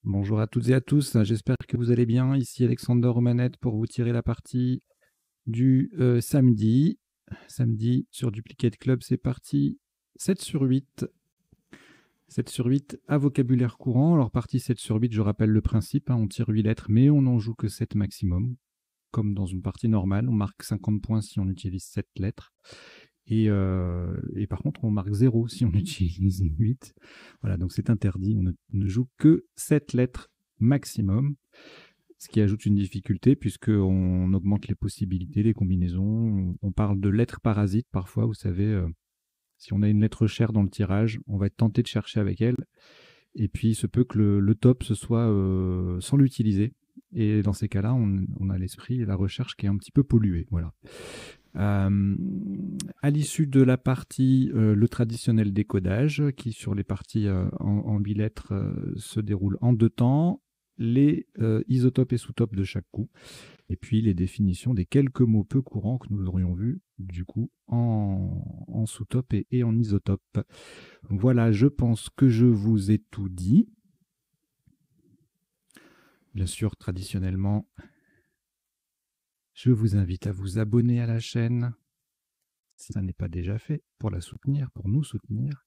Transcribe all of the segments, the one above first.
Bonjour à toutes et à tous, j'espère que vous allez bien. Ici Alexander Romanette pour vous tirer la partie du samedi. Samedi sur Duplicate Club, c'est parti. 7 sur 8. 7 sur 8 à vocabulaire courant. Alors partie 7 sur 8, je rappelle le principe, on tire 8 lettres, mais on n'en joue que 7 maximum. Comme dans une partie normale, on marque 50 points si on utilise 7 lettres. Et par contre, on marque 0 si on utilise 8. Voilà, donc c'est interdit. On ne joue que 7 lettres maximum, ce qui ajoute une difficulté puisqu'on augmente les possibilités, les combinaisons. On parle de lettres parasites parfois, vous savez. Si on a une lettre chère dans le tirage, on va être tenté de chercher avec elle. Et puis, il se peut que le top, ce soit sans l'utiliser. Et dans ces cas-là, on a l'esprit et la recherche qui est un petit peu polluée. Voilà. À l'issue de la partie, le traditionnel décodage, qui sur les parties en 8 lettres se déroule en 2 temps, les isotopes et sous-topes de chaque coup, et puis les définitions des quelques mots peu courants que nous aurions vus du coup en sous-top et en isotope. Voilà, je pense que je vous ai tout dit. Bien sûr, traditionnellement, je vous invite à vous abonner à la chaîne, si ça n'est pas déjà fait, pour la soutenir, pour nous soutenir,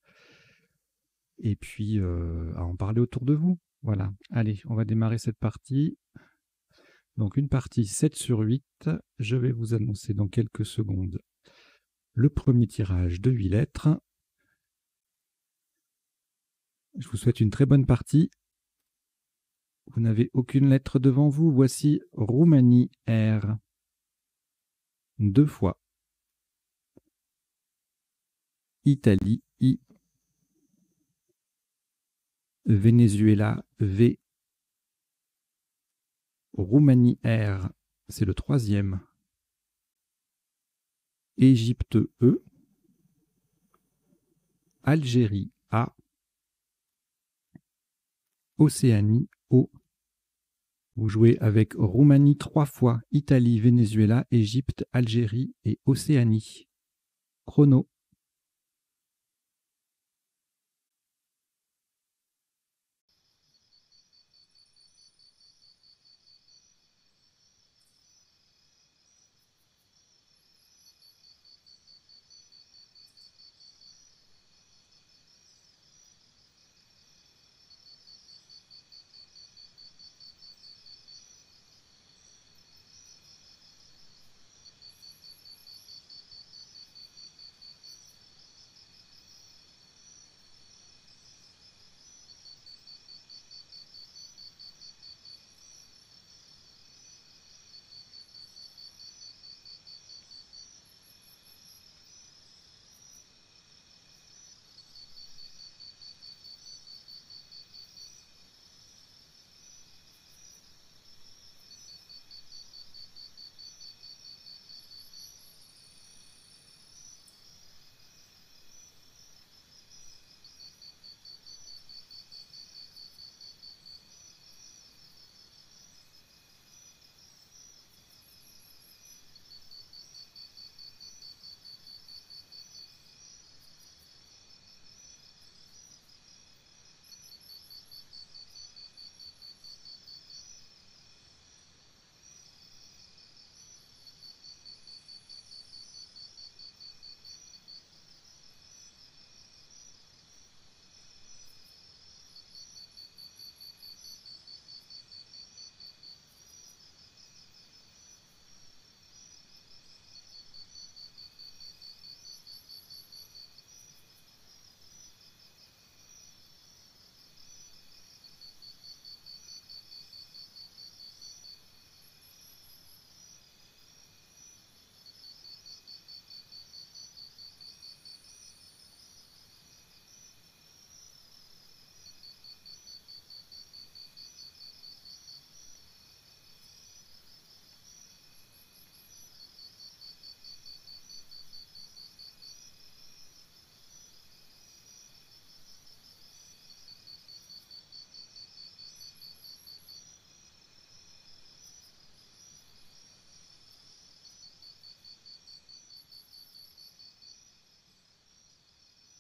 et puis à en parler autour de vous. Voilà, allez, on va démarrer cette partie. Donc une partie 7 sur 8, je vais vous annoncer dans quelques secondes le premier tirage de 8 lettres. Je vous souhaite une très bonne partie. Vous n'avez aucune lettre devant vous. Voici Roumanie R. 2 fois. Italie I. Venezuela V. Roumanie R. C'est le troisième. Égypte E. Algérie A. Océanie O. Vous jouez avec Roumanie 3 fois, Italie, Venezuela, Égypte, Algérie et Océanie. Chrono.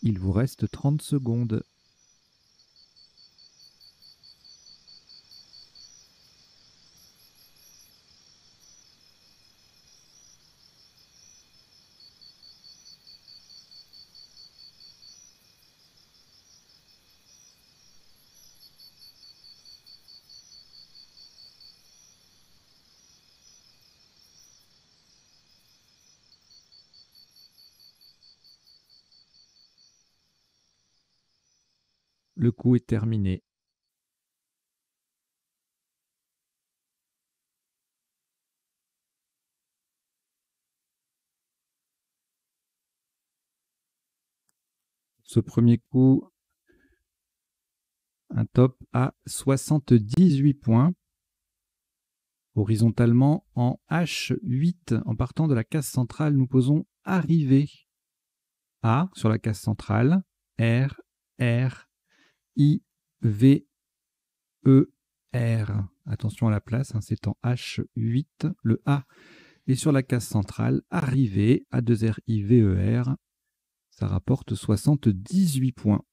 Il vous reste 30 secondes. Le coup est terminé. Ce premier coup, un top à 78 points. Horizontalement, en H8, en partant de la case centrale, nous posons arrivée. A sur la case centrale, R, R, I, V, E, R. Attention à la place, hein, c'est en H8. Le A est sur la case centrale, arrivée, A2R, I, V, E, R. Ça rapporte 78 points.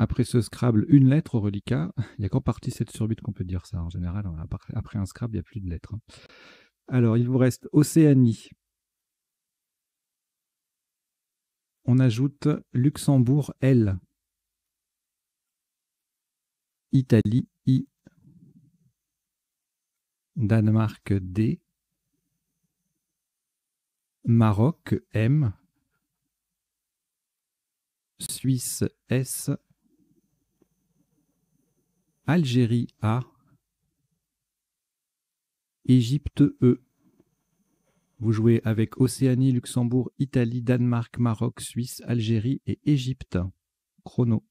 Après ce Scrabble, une lettre au reliquat. Il n'y a qu'en partie 7 sur 8 qu'on peut dire ça. En général, après un Scrabble, il n'y a plus de lettres. Alors, il vous reste Océanie. On ajoute Luxembourg, L. Italie, I. Danemark, D. Maroc, M. Suisse, S. Algérie, A. Égypte, E. Vous jouez avec Océanie, Luxembourg, Italie, Danemark, Maroc, Suisse, Algérie et Égypte. Chrono.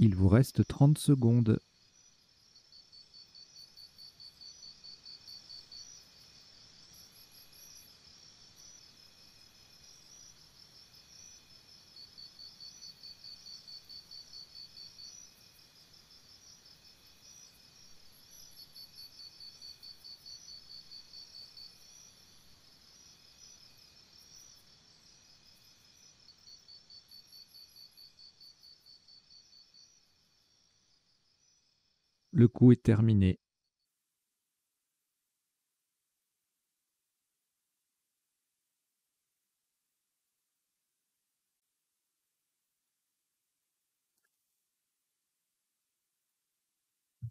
Il vous reste 30 secondes. Le coup est terminé.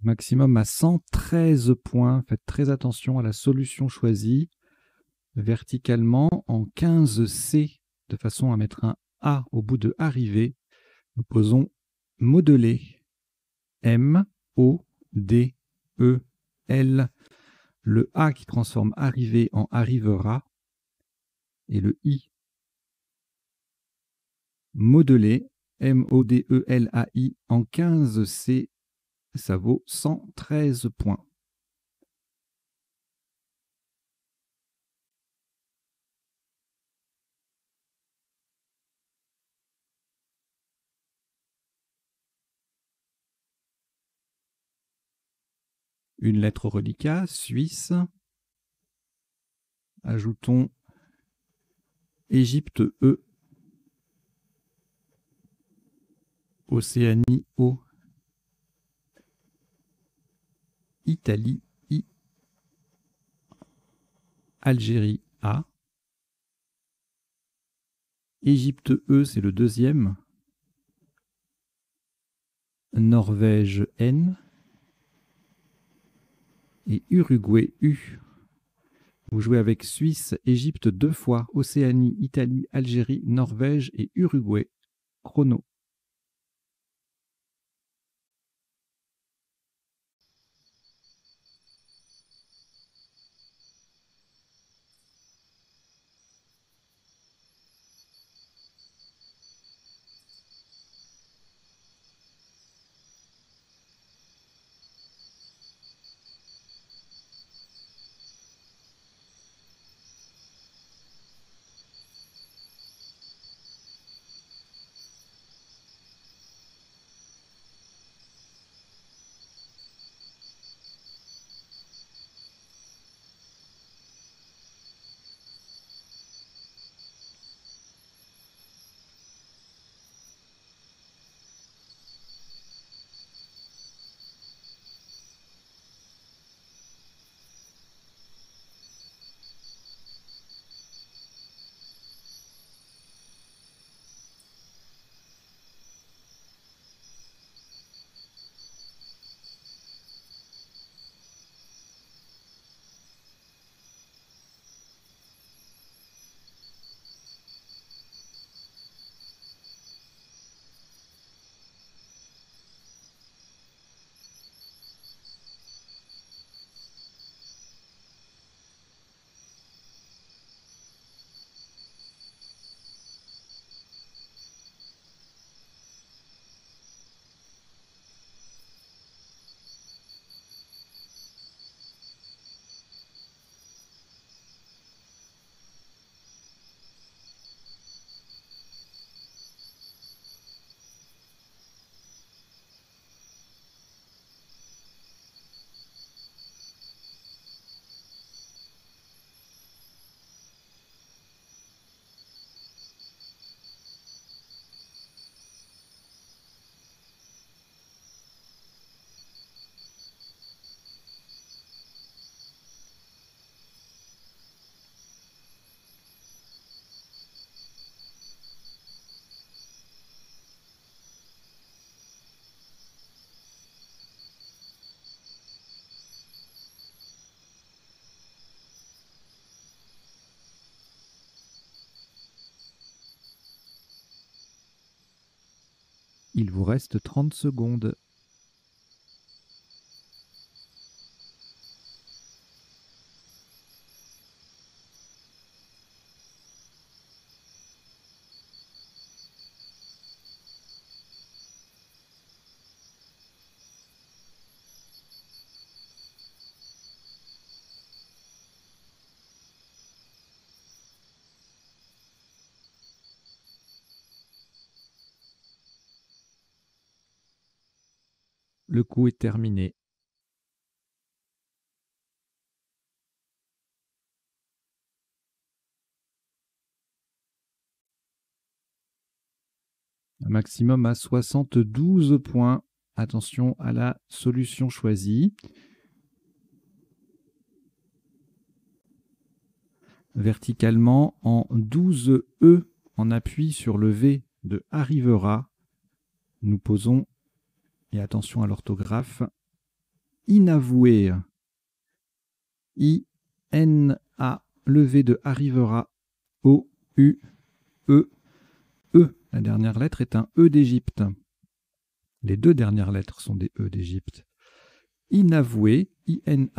Maximum à 113 points. Faites très attention à la solution choisie. Verticalement en 15C, de façon à mettre un A au bout de arrivée. Nous posons modeler. M, O, D, E, L. Le A qui transforme arriver en arrivera. Et le I. Modeler. M-O-D-E-L-A-I en 15C. Ça vaut 113 points. Une lettre reliquat, Suisse. Ajoutons Égypte E. Océanie O. Italie I. Algérie A. Égypte E, c'est le deuxième. Norvège N. Et Uruguay U. Vous jouez avec Suisse, Égypte 2 fois, Océanie, Italie, Algérie, Norvège et Uruguay. Chrono. Il vous reste 30 secondes. Le coup est terminé. Un maximum à 72 points. Attention à la solution choisie. Verticalement en 12E en appui sur le V de arrivera. Nous posons, et attention à l'orthographe, inavoué. I-N-A, levé de arrivera, O-U-E, E. La dernière lettre est un E d'Égypte. Les deux dernières lettres sont des E d'Égypte. Inavoué, I-N-A-V-O-U-E-E,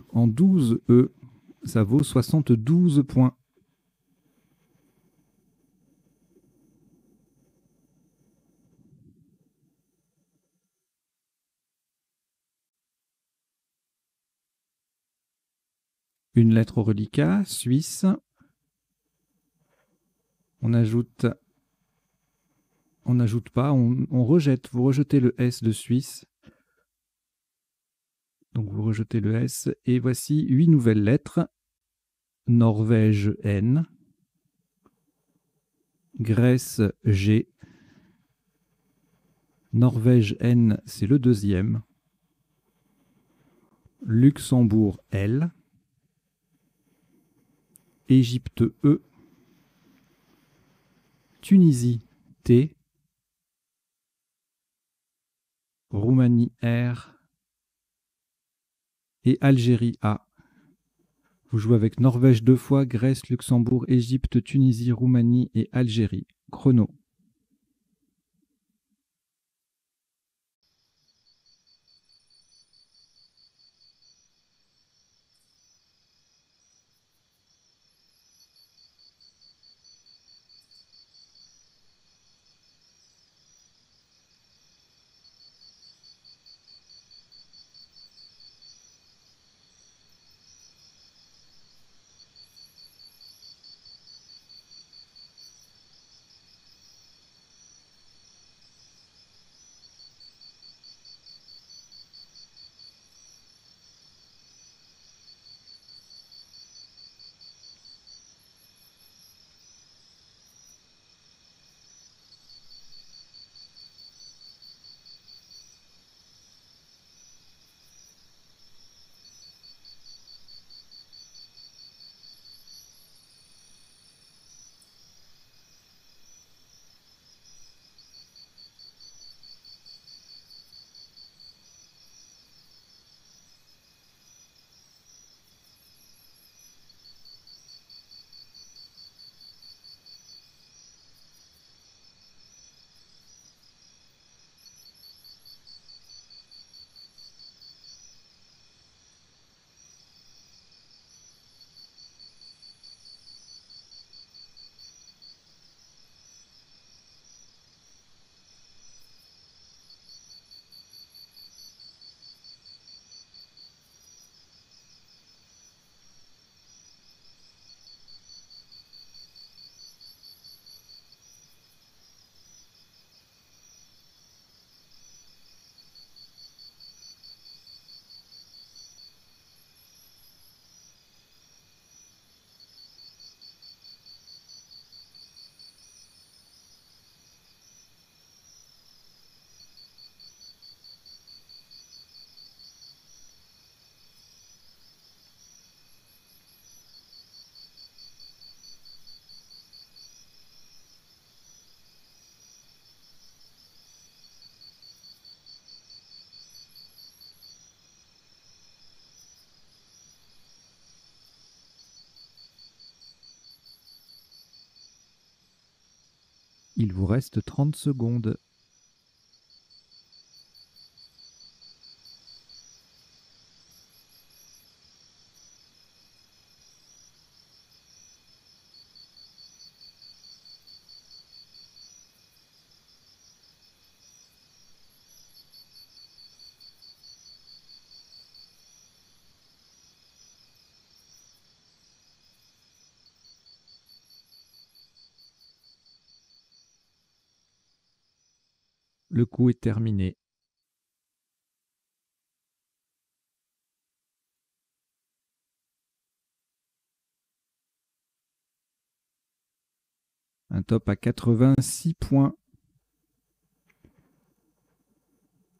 en 12 E, ça vaut 72 points. Une lettre au reliquat, suisse. On n'ajoute pas, on rejette. Vous rejetez le S de Suisse. Donc vous rejetez le S. Et voici 8 nouvelles lettres. Norvège N. Grèce G. Norvège N, c'est le deuxième. Luxembourg L. Égypte E. Tunisie T. Roumanie R. Et Algérie A. Vous jouez avec Norvège 2 fois, Grèce, Luxembourg, Égypte, Tunisie, Roumanie et Algérie. Chrono. Il vous reste 30 secondes. Le coup est terminé. Un top à 86 points.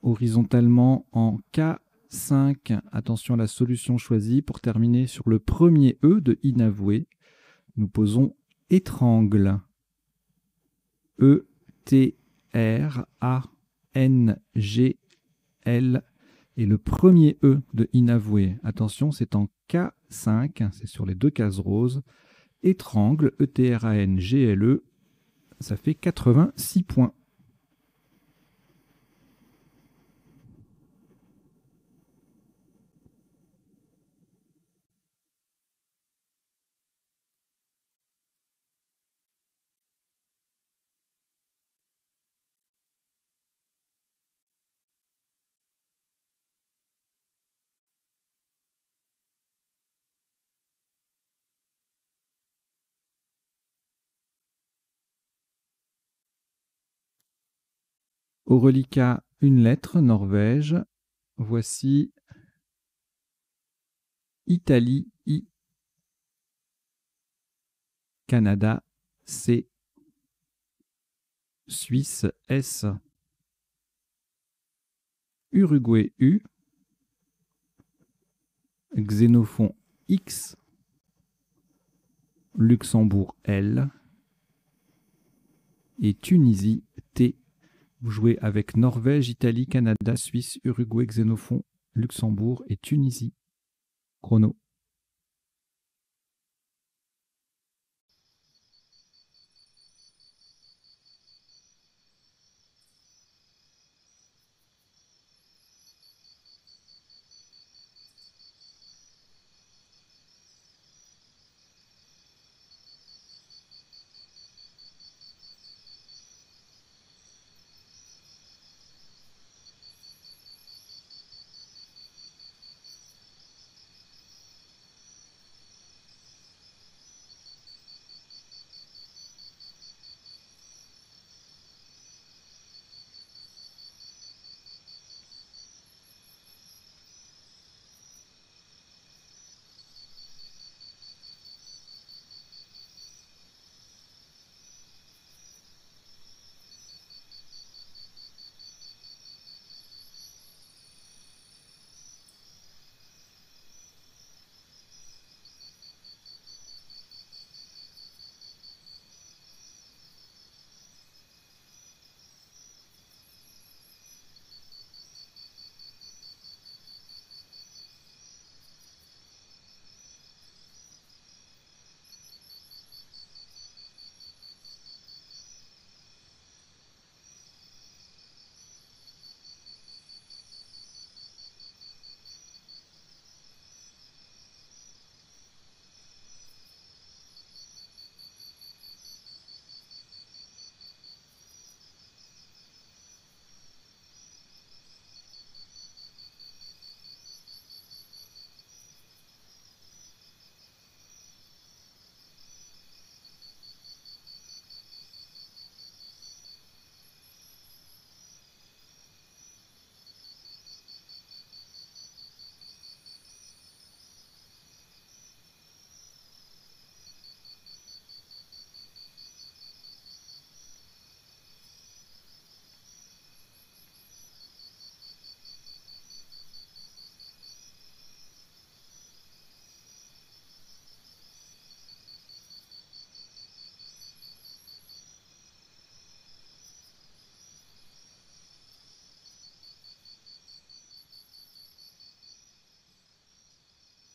Horizontalement en K5. Attention à la solution choisie. Pour terminer sur le premier E de inavoué, nous posons étrangle. E-T-R-A-N-G-L. Et le premier E de inavoué, attention, c'est en K5, c'est sur les 2 cases roses. Étrangle, E-T-R-A-N-G-L-E, ça fait 86 points. Au reliquat, une lettre, Norvège. Voici Italie, I. Canada, C. Suisse, S. Uruguay, U. Xénophon, X. Luxembourg, L. Et Tunisie, T. Vous jouez avec Norvège, Italie, Canada, Suisse, Uruguay, Xénophon, Luxembourg et Tunisie. Chrono.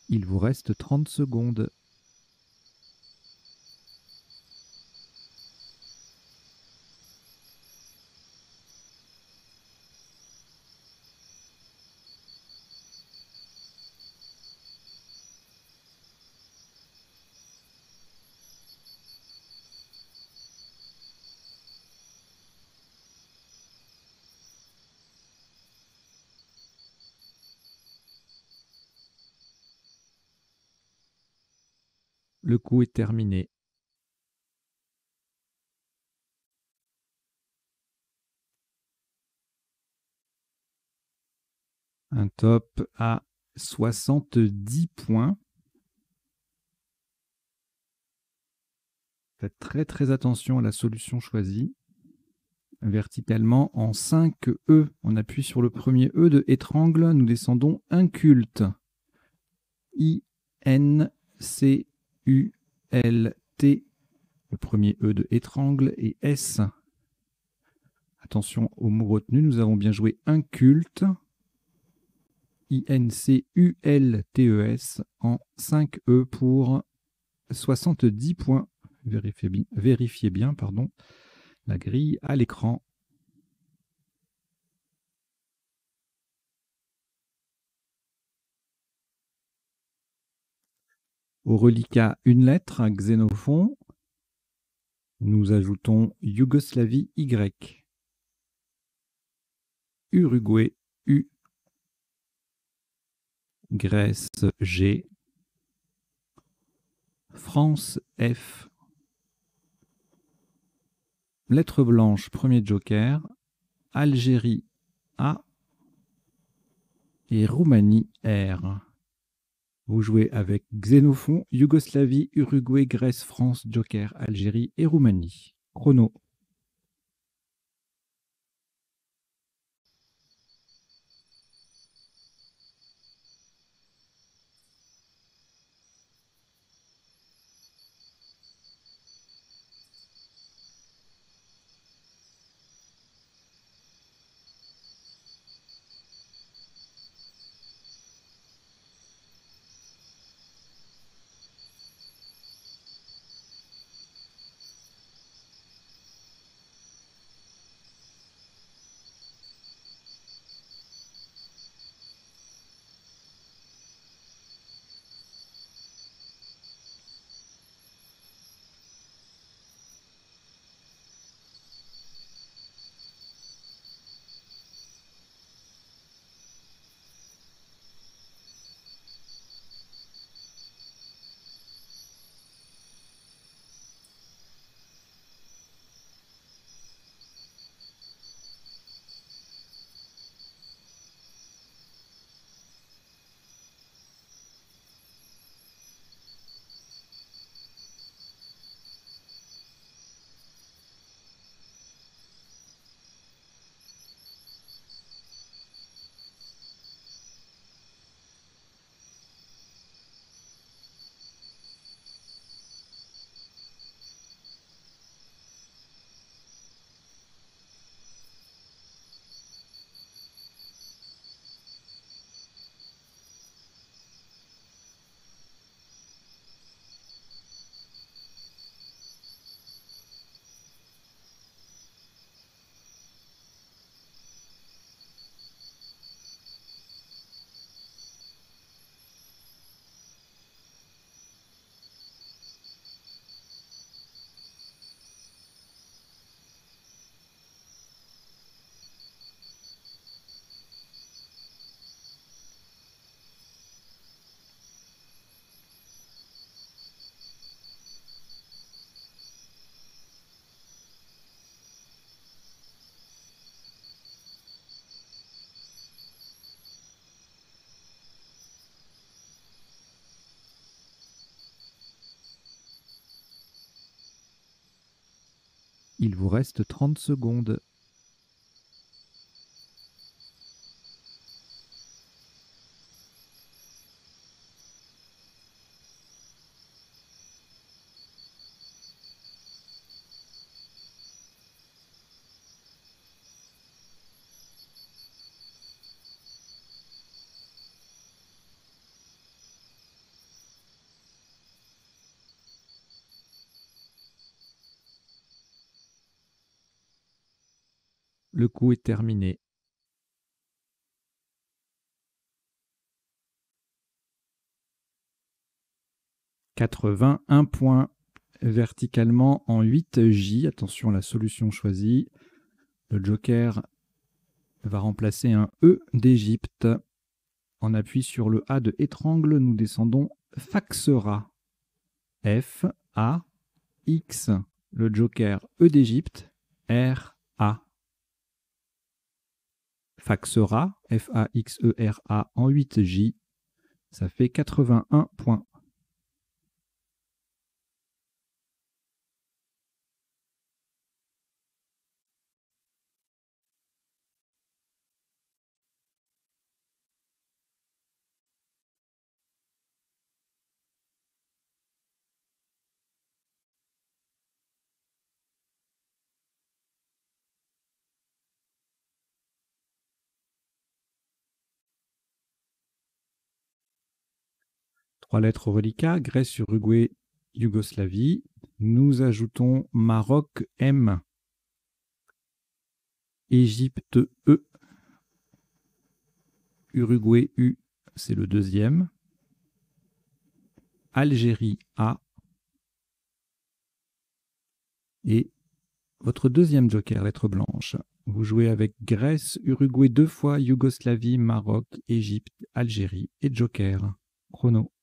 Il vous reste 30 secondes. Le coup est terminé. Un top à 70 points. Faites très très attention à la solution choisie. Verticalement en 5 E. On appuie sur le premier E de étrangle. Nous descendons inculte. I-N-C-U-L-T. Le premier E de étrangle et S. Attention au mot retenu. Nous avons bien joué inculte. INCULTES en 5E pour 70 points. Vérifiez bien, pardon, la grille à l'écran. Au reliquat, une lettre, Xénophon. Nous ajoutons Yougoslavie Y. Uruguay U. Grèce G. France F. Lettre blanche, premier joker. Algérie A. Et Roumanie R. Vous jouez avec Xénophon, Yougoslavie, Uruguay, Grèce, France, joker, Algérie et Roumanie. Chrono. Il vous reste 30 secondes. Le coup est terminé. « 81 points verticalement en 8J. Attention à la solution choisie. Le joker va remplacer un E d'Égypte. En appui sur le A de étrangle, nous descendons Faxera. F, A, X. Le joker E d'Égypte. R, A. Faxera, F-A-X-E-R-A en 8J. Ça fait 81 points. 3 lettres reliquat, Grèce, Uruguay, Yougoslavie. Nous ajoutons Maroc, M. Égypte, E. Uruguay, U, c'est le deuxième. Algérie, A. Et votre deuxième joker, lettre blanche. Vous jouez avec Grèce, Uruguay 2 fois, Yougoslavie, Maroc, Égypte, Algérie et joker. Chrono.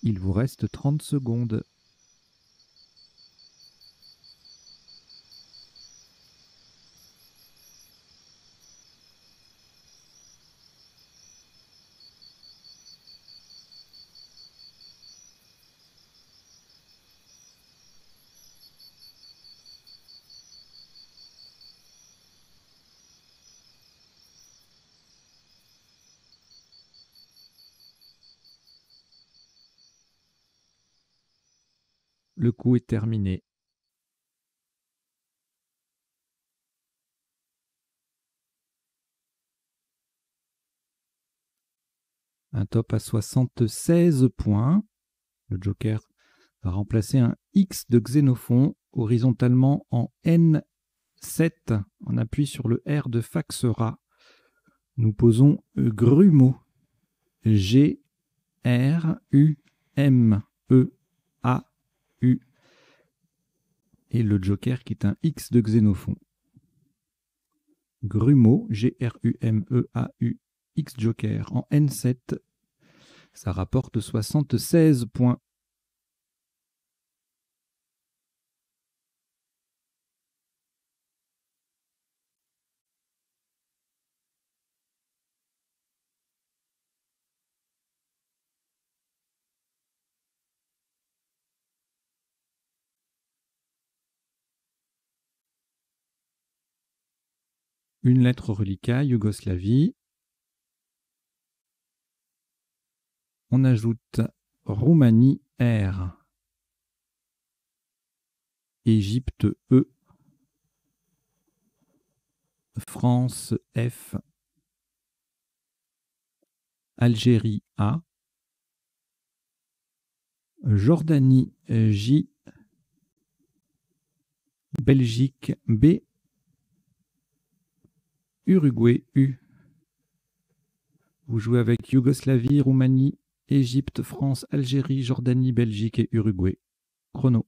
Il vous reste 30 secondes. Le coup est terminé. Un top à 76 points. Le joker va remplacer un X de Xénophon horizontalement en N7. On appuie sur le R de Faxera. Nous posons Grumeau. G-R-U-M-E-A-U. Et le joker qui est un X de Xénophon. Grumeau, G-R-U-M-E-A-U, X joker en N7. Ça rapporte 76 points. Une lettre reliquat, Yougoslavie. On ajoute Roumanie, R. Égypte, E. France, F. Algérie, A. Jordanie, J. Belgique, B. Uruguay, U. Vous jouez avec Yougoslavie, Roumanie, Égypte, France, Algérie, Jordanie, Belgique et Uruguay. Chrono.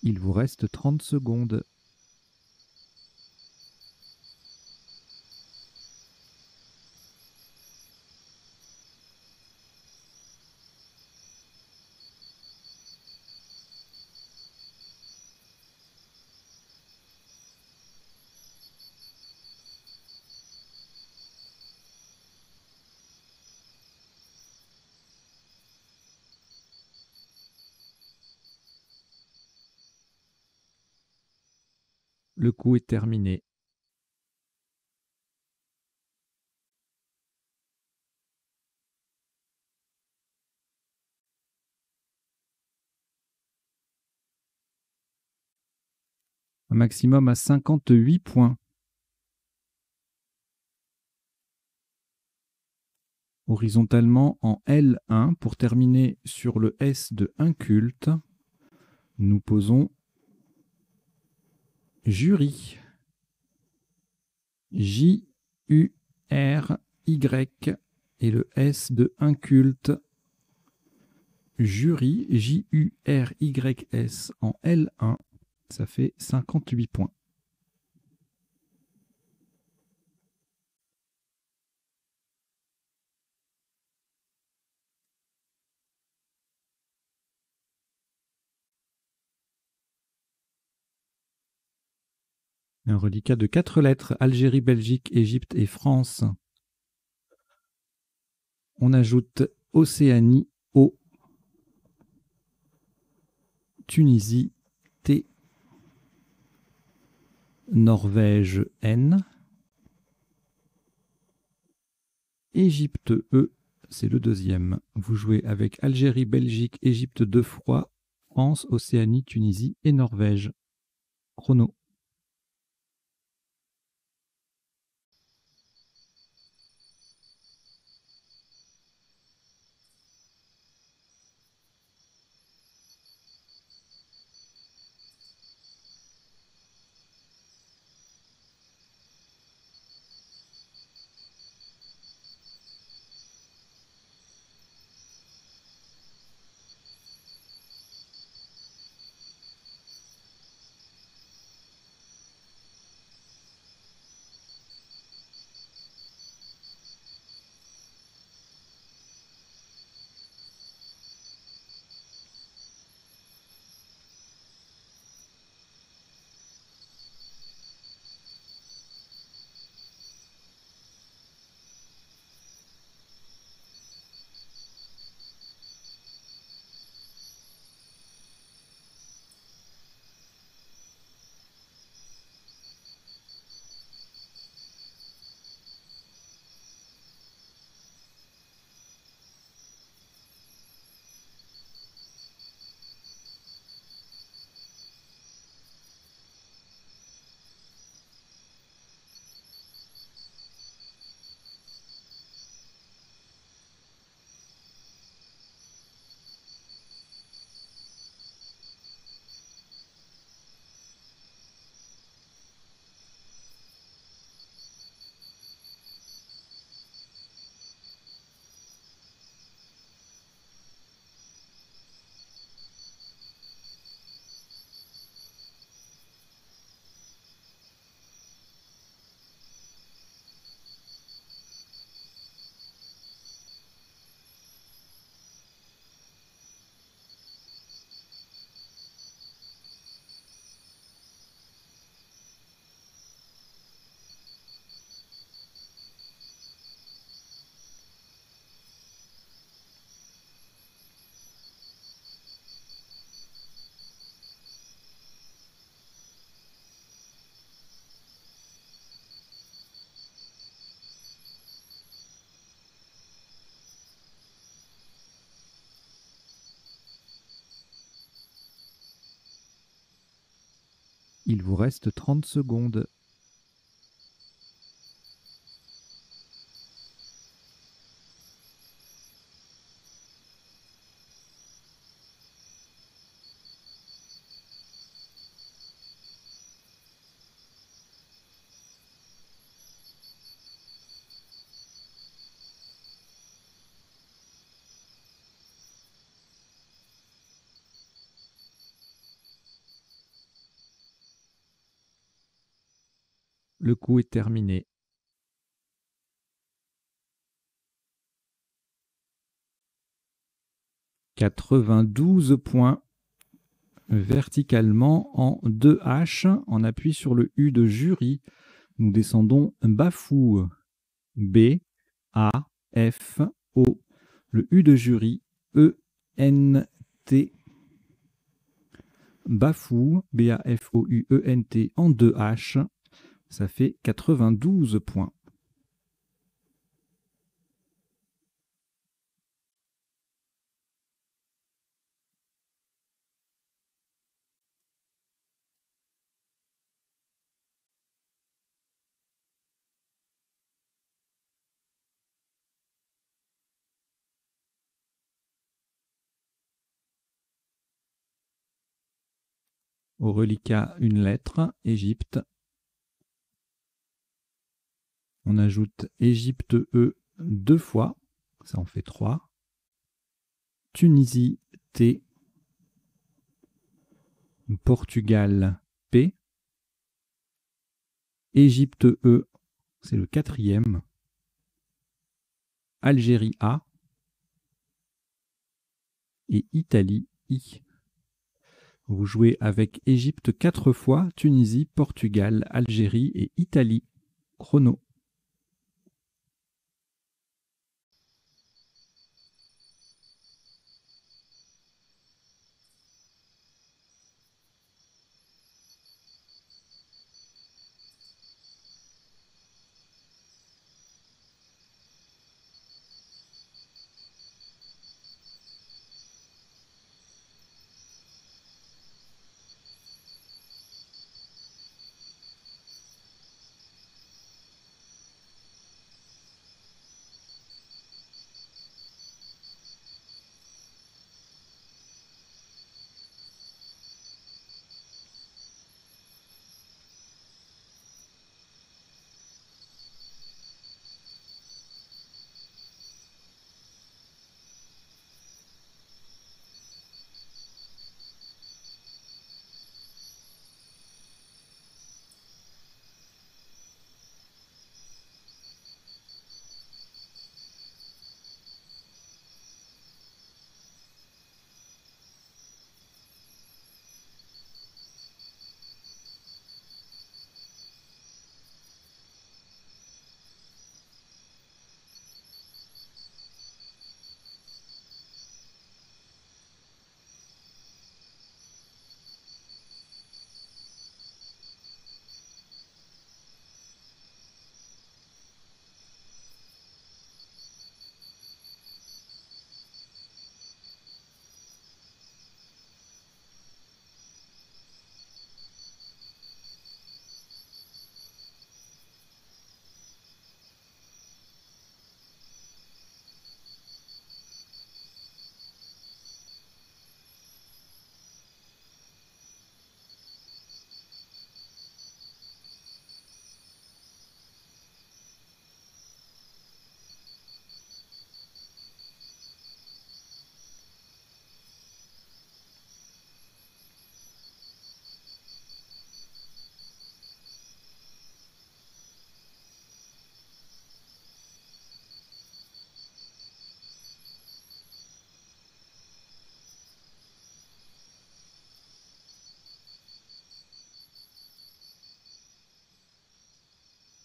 Il vous reste 30 secondes. Le coup est terminé. Un maximum à 58 points. Horizontalement en L1 pour terminer sur le S de inculte, nous posons jury. J-U-R-Y et le S de inculte. Jury, J-U-R-Y-S en L1, ça fait 58 points. Un reliquat de 4 lettres, Algérie, Belgique, Égypte et France. On ajoute Océanie, O, Tunisie, T, Norvège, N, Égypte, E, c'est le deuxième. Vous jouez avec Algérie, Belgique, Égypte 2 fois, France, Océanie, Tunisie et Norvège. Chrono. Il vous reste 30 secondes. Le coup est terminé. « 92 points verticalement en 2 H. On appuie sur le U de jury. Nous descendons Bafou. B, A, F, O. Le U de jury, E, N, T. Bafou, B-A-F-O-U-E-N-T en 2 H. Ça fait 92 points. Au reliquat, une lettre, Égypte. On ajoute Égypte E 2 fois, ça en fait 3. Tunisie T. Portugal P. Égypte E, c'est le 4e. Algérie A. Et Italie I. Vous jouez avec Égypte 4 fois, Tunisie, Portugal, Algérie et Italie. Chrono.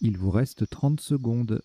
Il vous reste 30 secondes.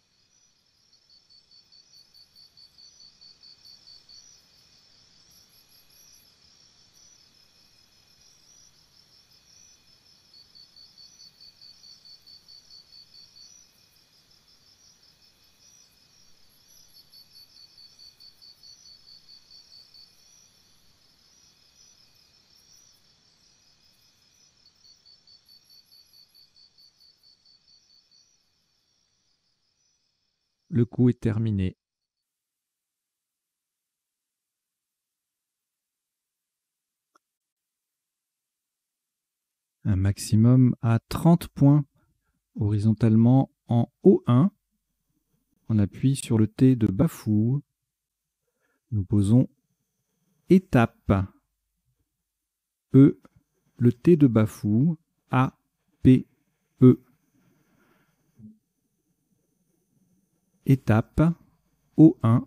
Le coup est terminé. Un maximum à 30 points horizontalement en O1. On appuie sur le T de Bafou. Nous posons étape. E, le T de Bafou. A, P, E. Étape. O1.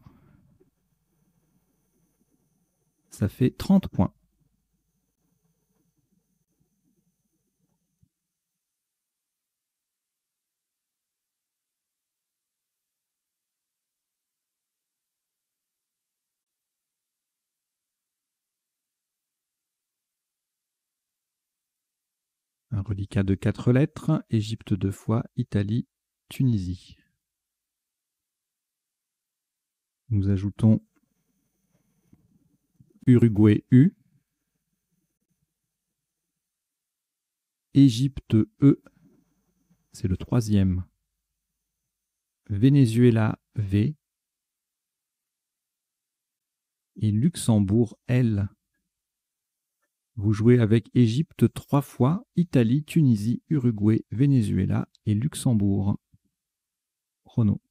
Ça fait 30 points. Un reliquat de 4 lettres, Égypte 2 fois, Italie, Tunisie. Nous ajoutons Uruguay U, Égypte E, c'est le 3e. Venezuela V et Luxembourg L. Vous jouez avec Égypte 3 fois, Italie, Tunisie, Uruguay, Venezuela et Luxembourg. Chrono.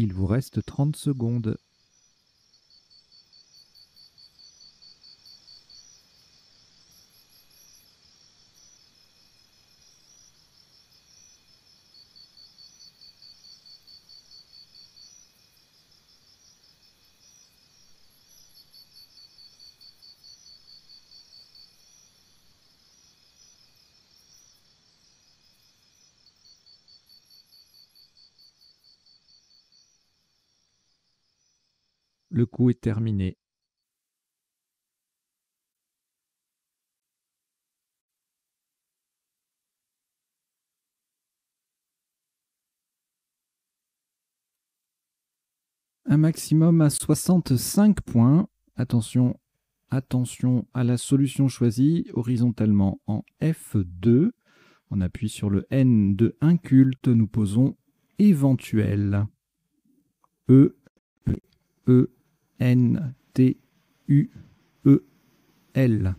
Il vous reste 30 secondes. Le coup est terminé. Un maximum à 65 points. Attention, attention à la solution choisie horizontalement en F2. On appuie sur le N de inculte. Nous posons éventuel. E, E, N, T, U, E, L.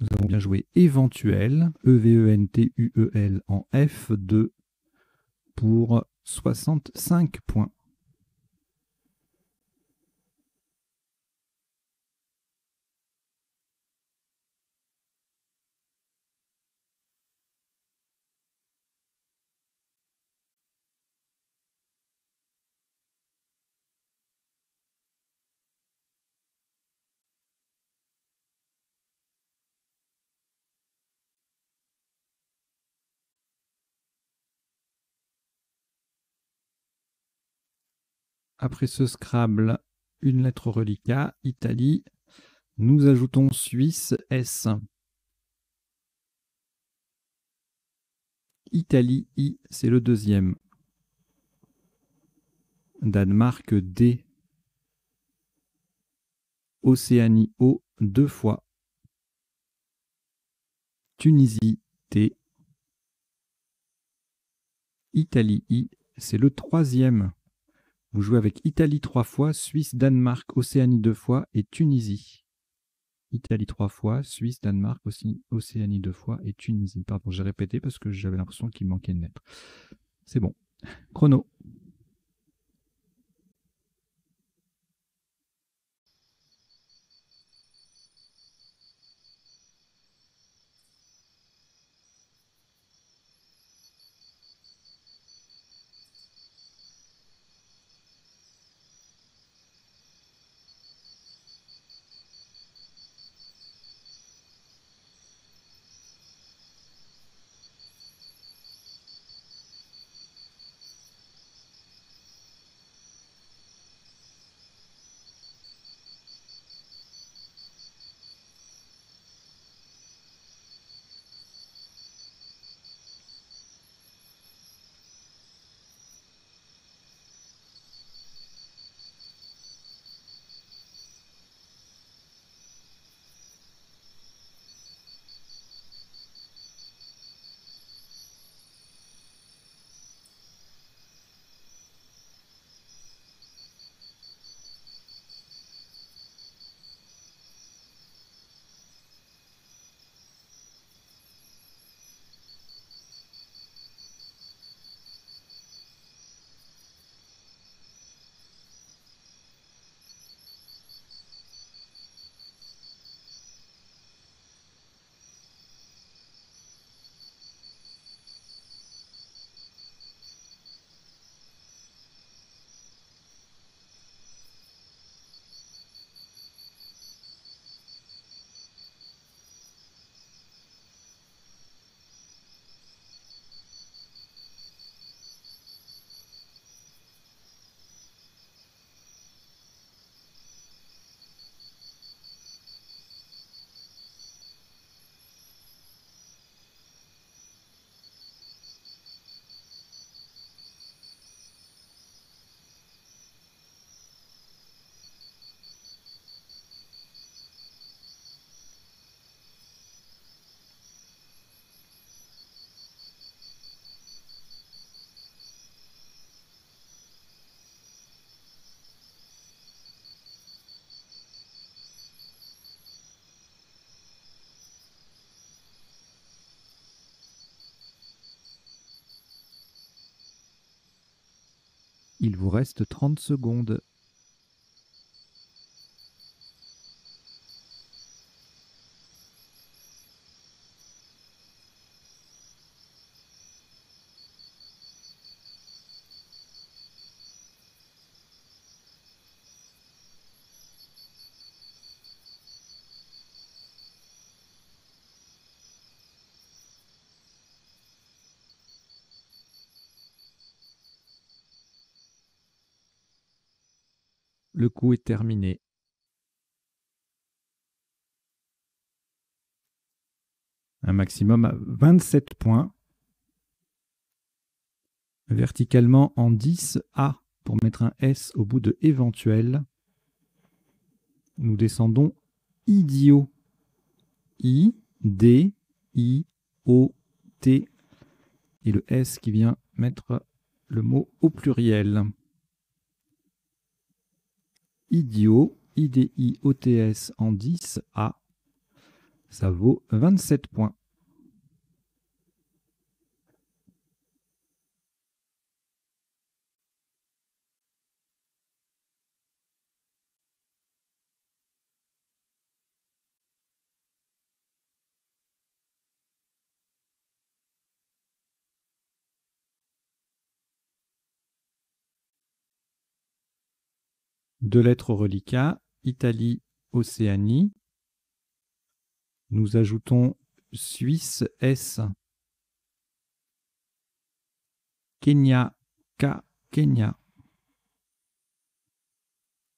Nous avons bien joué éventuel, E-V-E-N-T-U-E-L en F2 pour 65 points. Après ce Scrabble, une lettre reliquat, Italie. Nous ajoutons Suisse, S. Italie, I, c'est le deuxième. Danemark, D. Océanie, O, 2 fois. Tunisie, T. Italie, I, c'est le troisième. Vous jouez avec Italie 3 fois, Suisse, Danemark, Océanie 2 fois et Tunisie. Italie 3 fois, Suisse, Danemark, Océanie 2 fois et Tunisie. Pardon, j'ai répété parce que j'avais l'impression qu'il manquait une lettre. C'est bon. Chrono. Il vous reste 30 secondes. Le coup est terminé. Un maximum à 27 points. Verticalement en 10, A pour mettre un S au bout de éventuel. Nous descendons idiot. I, D, I, O, T. Et le S qui vient mettre le mot au pluriel. Idiot, IDIOTS en 10 A, ça vaut 27 points. Deux lettres au reliquat, Italie, Océanie. Nous ajoutons Suisse, S. Kenya, K, Kenya.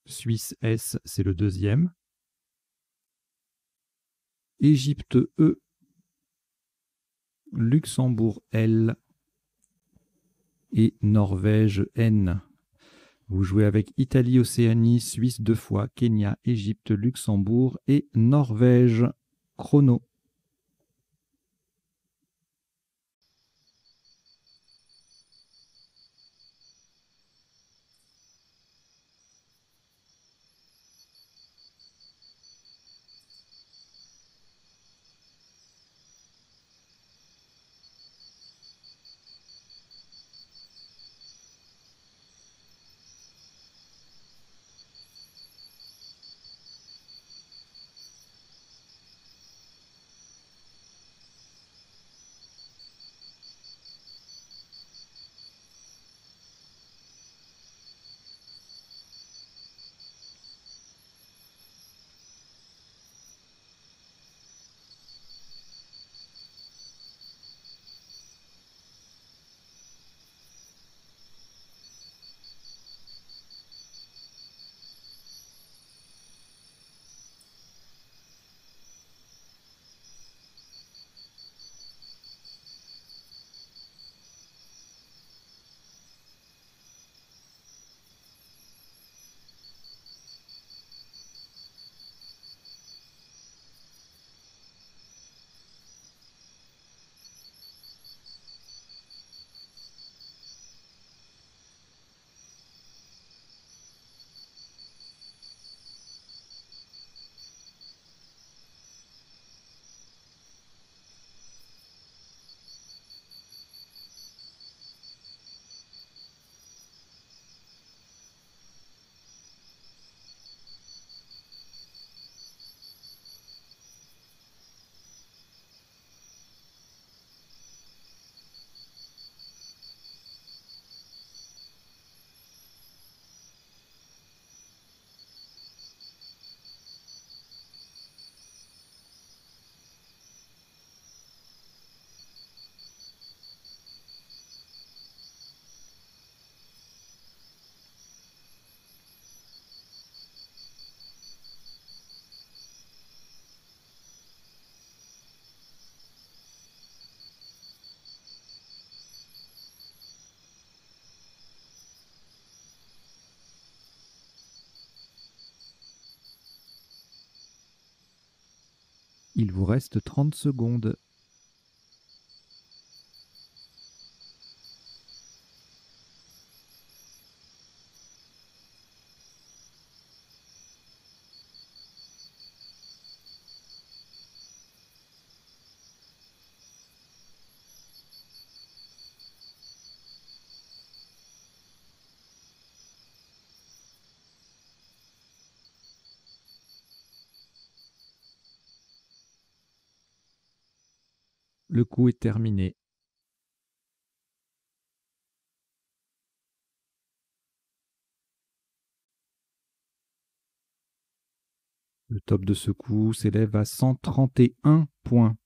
Suisse, S, c'est le deuxième. Égypte, E. Luxembourg, L. Et Norvège, N. Vous jouez avec Italie, Océanie, Suisse 2 fois, Kenya, Égypte, Luxembourg et Norvège. Chrono. Il vous reste 30 secondes. Le coup est terminé. Le top de ce coup s'élève à 131 points.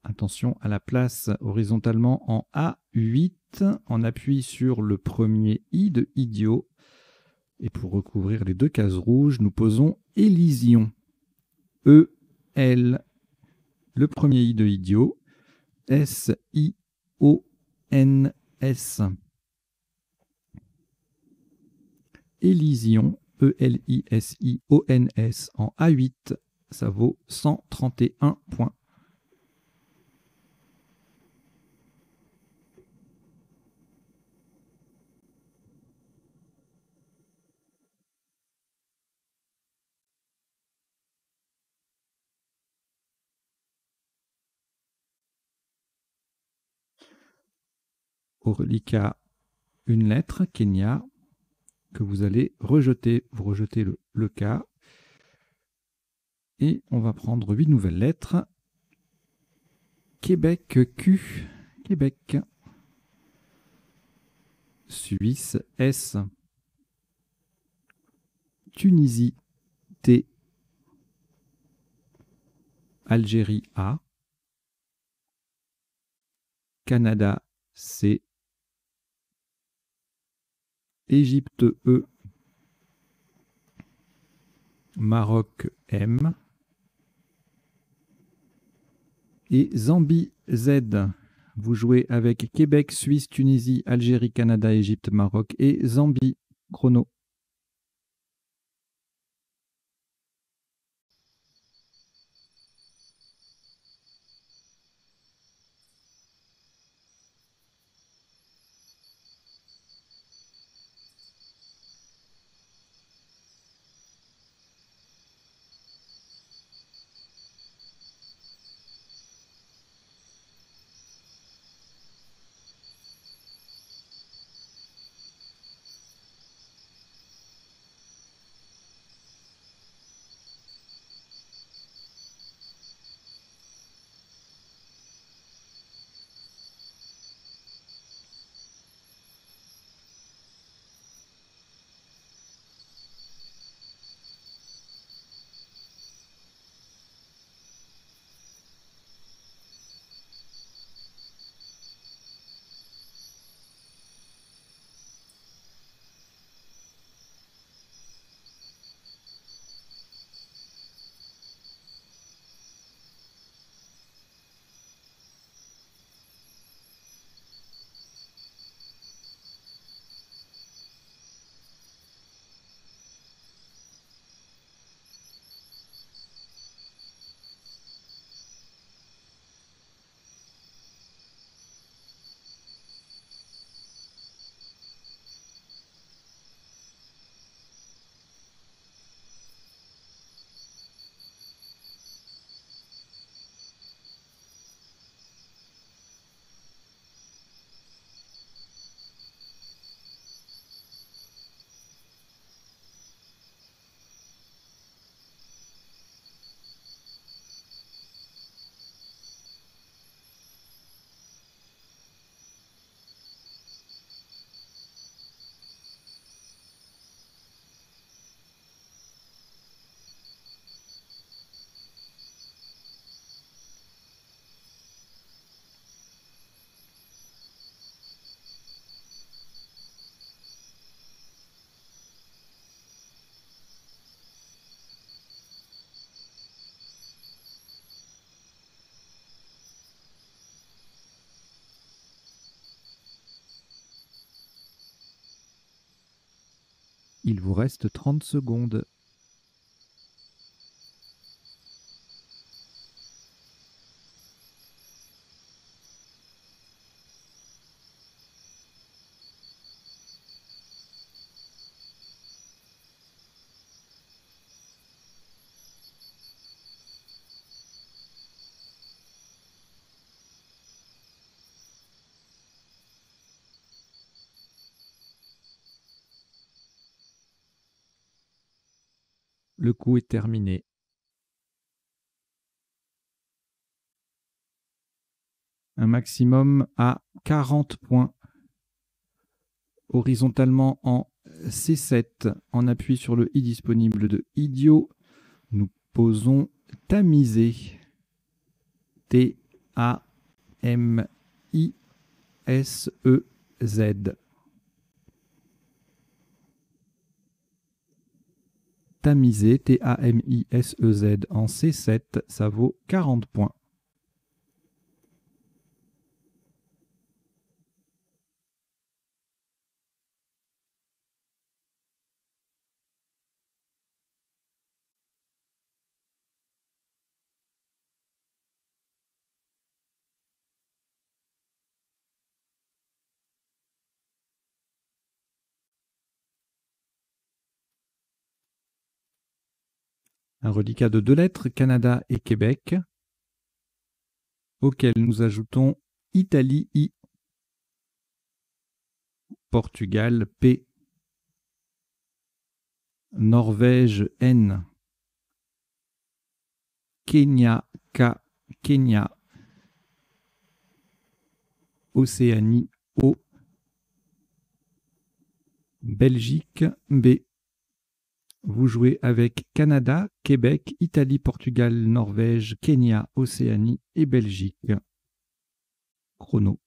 Attention à la place horizontalement en A8. On appuie sur le premier I de idiot. Et pour recouvrir les deux cases rouges, nous posons Élysion. E, L, le premier I de idiot. S, I, O, N, S. Élysion, E-L-I-S-I-O-N-S en A8. Ça vaut 131 points. au reliquat une lettre, Kenya, que vous allez rejeter. Vous rejetez le K. Et on va prendre 8 nouvelles lettres. Québec, Q. Québec. Suisse, S. Tunisie, T. Algérie, A. Canada, C. Égypte, E. Maroc, M. Et Zambie, Z. Vous jouez avec Québec, Suisse, Tunisie, Algérie, Canada, Égypte, Maroc et Zambie. Chrono. Il vous reste 30 secondes. Le coup est terminé. Un maximum à 40 points. Horizontalement en C7, en appui sur le i disponible de idiot, nous posons tamiser. T-A-M-I-S-E-Z. Tamiser, T-A-M-I-S-E-Z en C7, ça vaut 40 points. Un reliquat de 2 lettres, Canada et Québec, auquel nous ajoutons Italie I. Portugal, P. Norvège, N. Kenya, K. Kenya. Océanie, O. Belgique, B. Vous jouez avec Canada, Québec, Italie, Portugal, Norvège, Kenya, Océanie et Belgique. Chrono.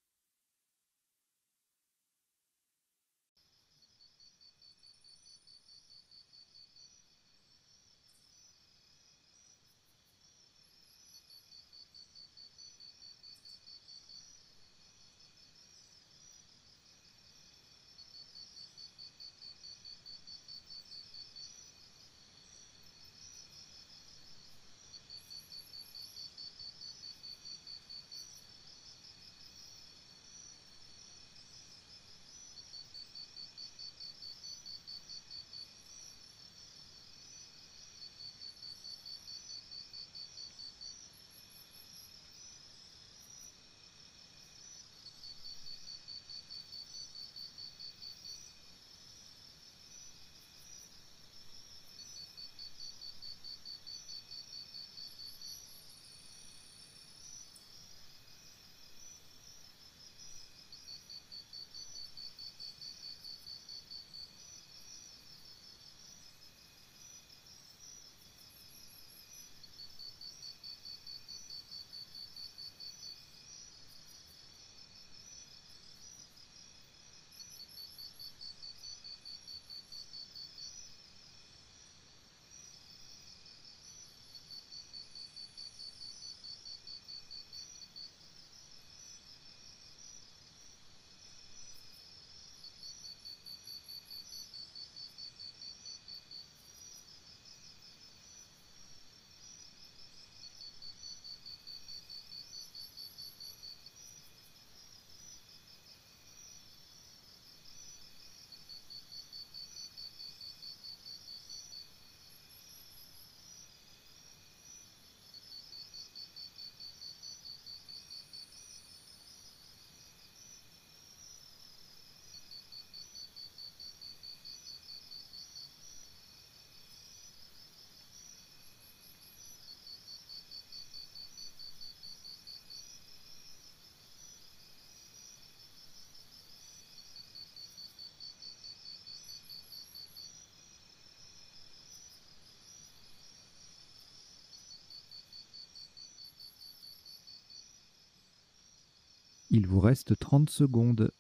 Il vous reste 30 secondes.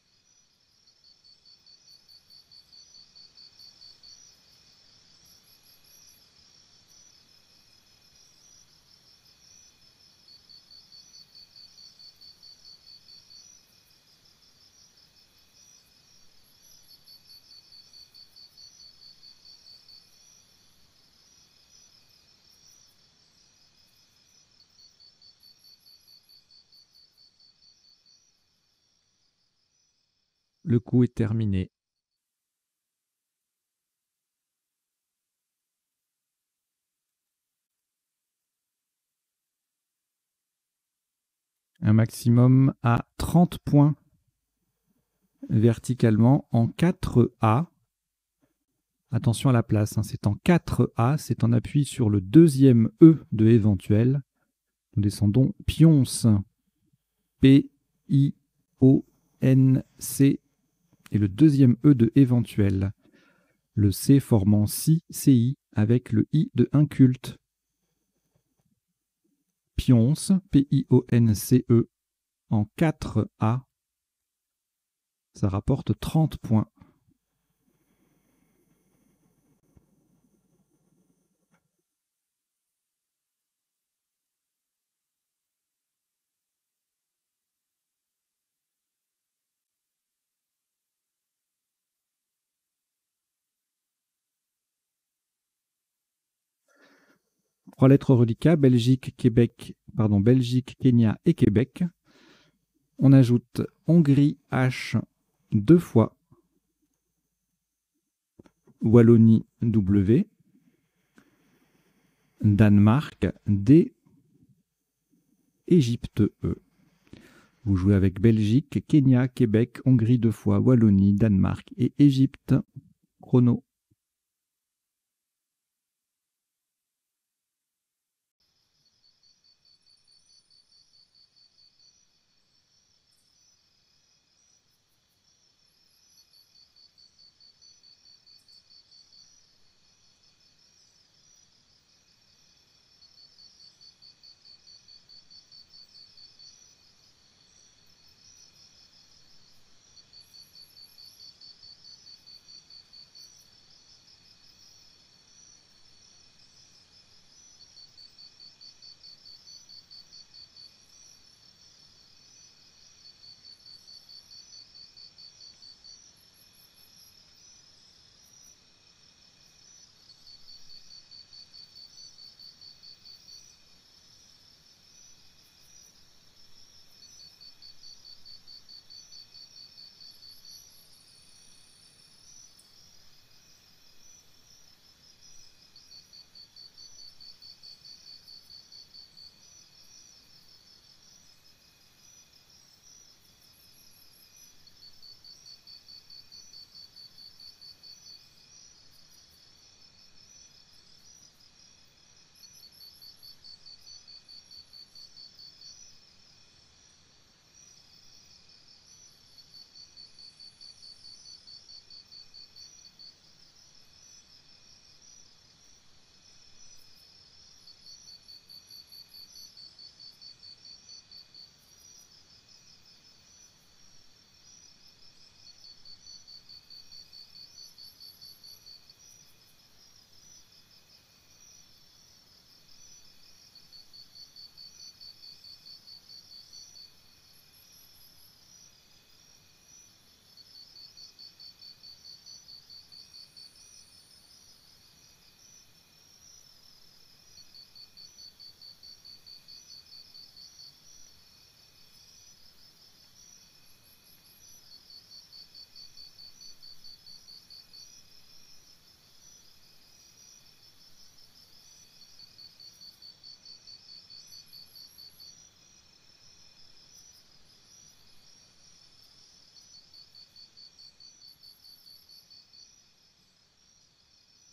Le coup est terminé. Un maximum à 30 points verticalement en 4A. Attention à la place, hein, c'est en 4A, c'est en appui sur le deuxième E de éventuel. Nous descendons pionce, P-I-O-N-C, et le deuxième E de éventuel. Le C formant si, CI, avec le I de inculte. Pionce, P-I-O-N-C-E, en 4A. Ça rapporte 30 points. Trois lettres reliquats, Belgique, Kenya et Québec. On ajoute Hongrie, H, 2 fois. Wallonie, W. Danemark, D. Égypte, E. Vous jouez avec Belgique, Kenya, Québec, Hongrie 2 fois, Wallonie, Danemark et Égypte. Chrono.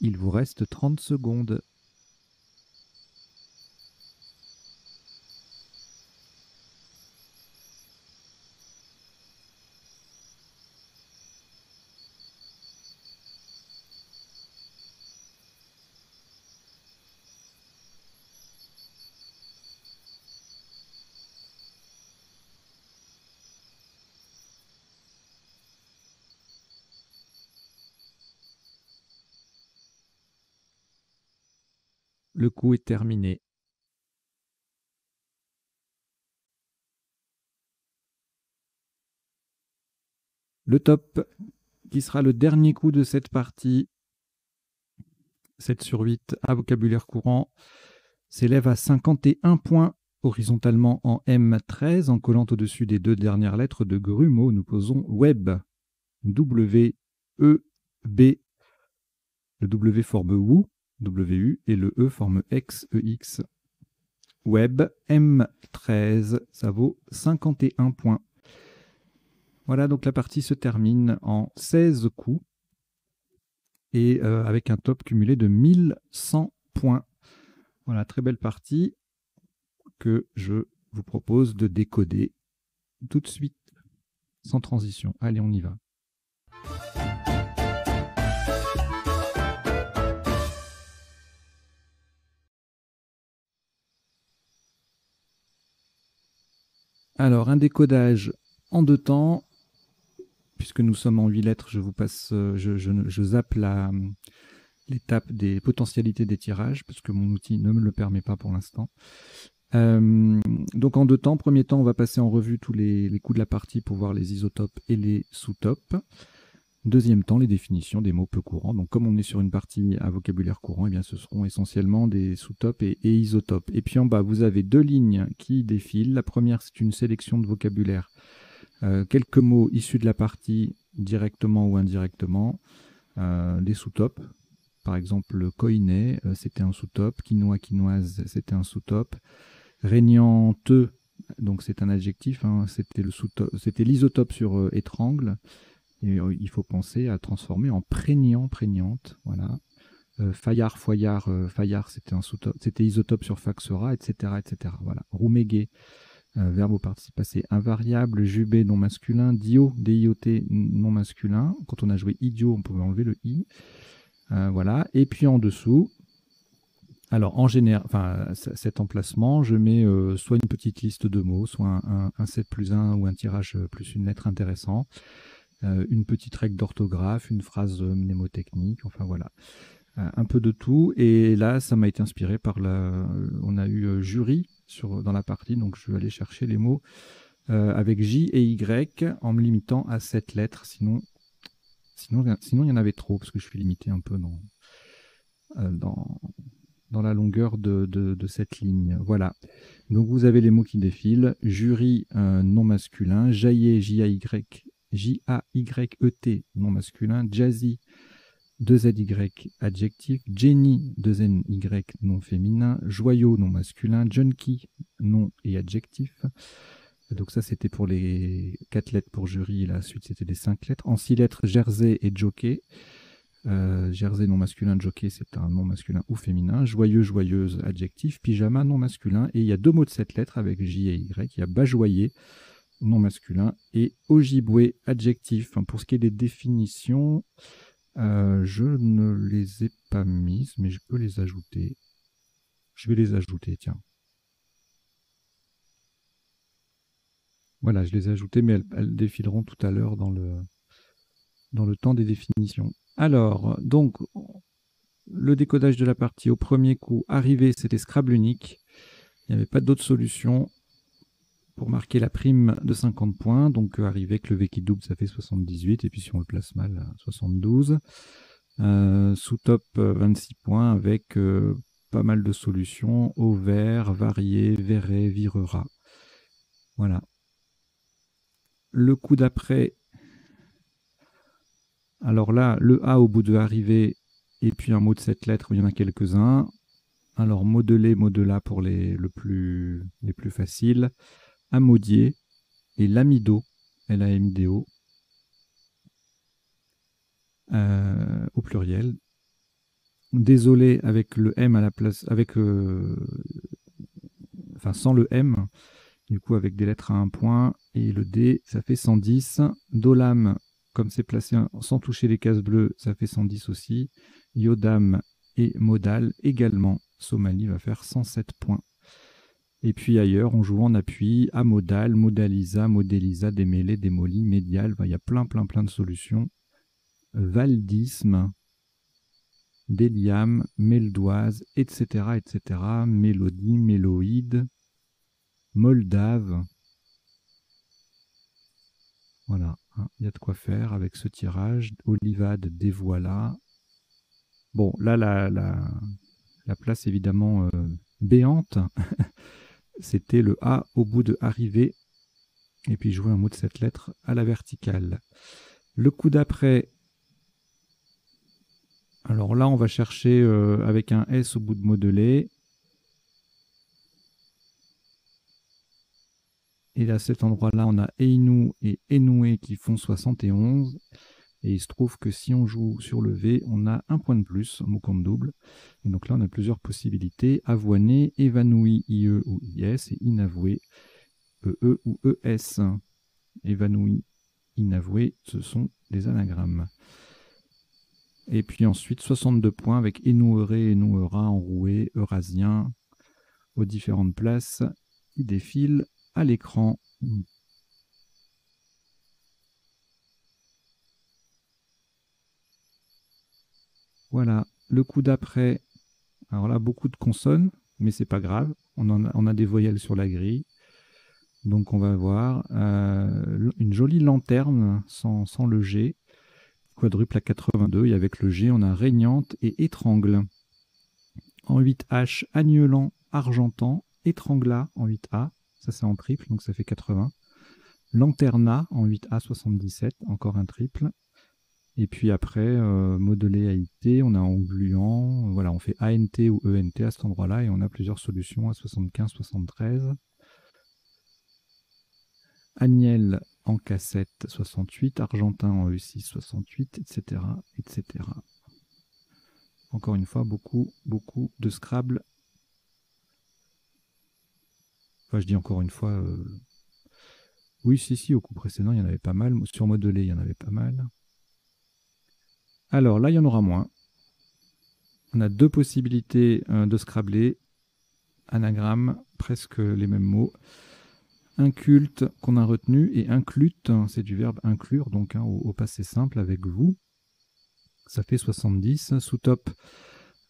Il vous reste 30 secondes. Le coup est terminé. Le top, qui sera le dernier coup de cette partie, 7 sur 8 à vocabulaire courant, s'élève à 51 points horizontalement en M13, en collant au-dessus des 2 dernières lettres de Grumeau. Nous posons Web, W-E-B. Le W forme WU, W-U, et le E forme X, E-X. Web, M13, ça vaut 51 points. Voilà, donc la partie se termine en 16 coups et avec un top cumulé de 1100 points. Voilà, très belle partie que je vous propose de décoder tout de suite, sans transition. Allez, on y va. Alors, un décodage en 2 temps. Puisque nous sommes en 8 lettres, je vous passe, je zappe l'étape des potentialités des tirages, parce que mon outil ne me le permet pas pour l'instant. Donc en 2 temps. Premier temps, on va passer en revue tous les coups de la partie pour voir les isotopes et les sous-topes. Deuxième temps, les définitions des mots peu courants. Donc comme on est sur une partie à vocabulaire courant, eh bien, ce seront essentiellement des sous-topes et isotopes. Et puis en bas, vous avez 2 lignes qui défilent. La première, c'est une sélection de vocabulaire. Quelques mots issus de la partie directement ou indirectement, des sous-topes. Par exemple, koiné, c'était un sous-top. Quinoa, quinoise, c'était un sous-top. Régnant, Donc c'est un adjectif, hein, c'était l'isotope sur étrangle. Et il faut penser à transformer en prégnant, prégnante. Voilà. Fayard, foyard, Fayard, c'était isotope sur Faxora, etc., etc. Voilà. Roumégué, verbe au participe passé invariable. Jubé, non masculin. Dio, D-I-O-T, non masculin. Quand on a joué idiot, on pouvait enlever le i. Voilà. Et puis en dessous, alors en général, enfin, cet emplacement, je mets soit une petite liste de mots, soit un 7 plus 1 ou un tirage plus une lettre intéressant. Une petite règle d'orthographe, une phrase mnémotechnique, enfin voilà. Un peu de tout. Et là, ça m'a été inspiré par on a eu jury dans la partie, donc je vais aller chercher les mots avec J et Y en me limitant à 7 lettres. Sinon, il y en avait trop, parce que je suis limité un peu dans la longueur de cette ligne. Voilà. Donc vous avez les mots qui défilent. Jury, non masculin. Jaillet, J-A-Y, J-A-Y-E-T, non masculin. Jazzy, 2-Z-Y, adjectif. Jenny, 2-N-Y, non féminin. Joyau, non masculin. Junkie, nom et adjectif. Donc ça, c'était pour les 4 lettres pour jury. Et la suite, c'était les 5 lettres. En 6 lettres, Jersey et Jockey. Jersey, non masculin. Jockey, c'est un nom masculin ou féminin. Joyeux, joyeuse, adjectif. Pyjama, non masculin. Et il y a 2 mots de 7 lettres avec J et Y. Il y a bajoyer, non masculin. Et ojibwe, adjectif. Enfin, pour ce qui est des définitions... je ne les ai pas mises, mais je peux les ajouter. Je vais les ajouter, tiens. Voilà, je les ai ajoutées, mais elles défileront tout à l'heure dans le temps des définitions. Alors, donc, le décodage de la partie, au premier coup, arrivé, c'était Scrabble unique. Il n'y avait pas d'autre solution pour marquer la prime de 50 points. Donc, arrivé avec le V qui double, ça fait 78. Et puis, si on le place mal, 72. Sous top 26 points avec pas mal de solutions. Auvert, varié, verrait, virera. Voilà. Le coup d'après, alors là, le A au bout de arrivé, et puis un mot de 7 lettres, il y en a quelques-uns. Alors modeler, modela pour les plus faciles. Amodier et l'amido, L-A-M-I-D-O, au pluriel. Désolé avec le M à la place, enfin sans le M, du coup avec des lettres à un point, et le D, ça fait 110. Dolam, comme c'est placé sans toucher les cases bleues, ça fait 110 aussi. Yodam et modal également. Somalie va faire 107 points. Et puis ailleurs, on joue en appui, à modal, modalisa, modélisa, démêlé, démoli, médial. Il y a plein de solutions. Valdisme, déliam, meldoise, etc., etc. Mélodie, méloïde, moldave. Voilà, il y a de quoi faire avec ce tirage. Olivade, dévoila. Bon, là, la place évidemment béante, c'était le A au bout de arrivé. Et puis jouer un mot de cette lettre à la verticale. Le coup d'après, alors là, on va chercher avec un S au bout de modelé. Et à cet endroit-là, on a Einou et Enoué qui font 71. Et il se trouve que si on joue sur le V, on a un point de plus, mot compte double. Et donc là, on a plusieurs possibilités. Avoiné, évanoui, IE ou IS, et inavoué, EE ou ES. Évanoui, inavoué, ce sont des anagrammes. Et puis ensuite, 62 points avec Enoueré, Enouera, Enroué, Eurasien, aux différentes places qui défilent à l'écran. Voilà, le coup d'après. Alors là, beaucoup de consonnes, mais c'est pas grave. On a des voyelles sur la grille. Donc on va voir une jolie lanterne sans le G. Quadruple à 82. Et avec le G, on a régnante et étrangle. En 8H, agnelant, argentant, étrangla en 8A. Ça, c'est en triple, donc ça fait 80. Lanterna en 8A, 77. Encore un triple. Et puis après, modelé AIT, on a engluant. Voilà, on fait ANT ou ENT à cet endroit-là. Et on a plusieurs solutions à 75, 73. Agnel en K7 68, Argentin en E6 68, etc., etc. Encore une fois, beaucoup de Scrabble. Enfin, je dis encore une fois... Oui, si, au coup précédent, il y en avait pas mal. Sur modelé, il y en avait pas mal. Alors là, il y en aura moins. On a deux possibilités de scrabbler. Anagramme, presque les mêmes mots. Inculte qu'on a retenu et inclute, c'est du verbe inclure, donc au passé simple avec vous. Ça fait 70. Sous-top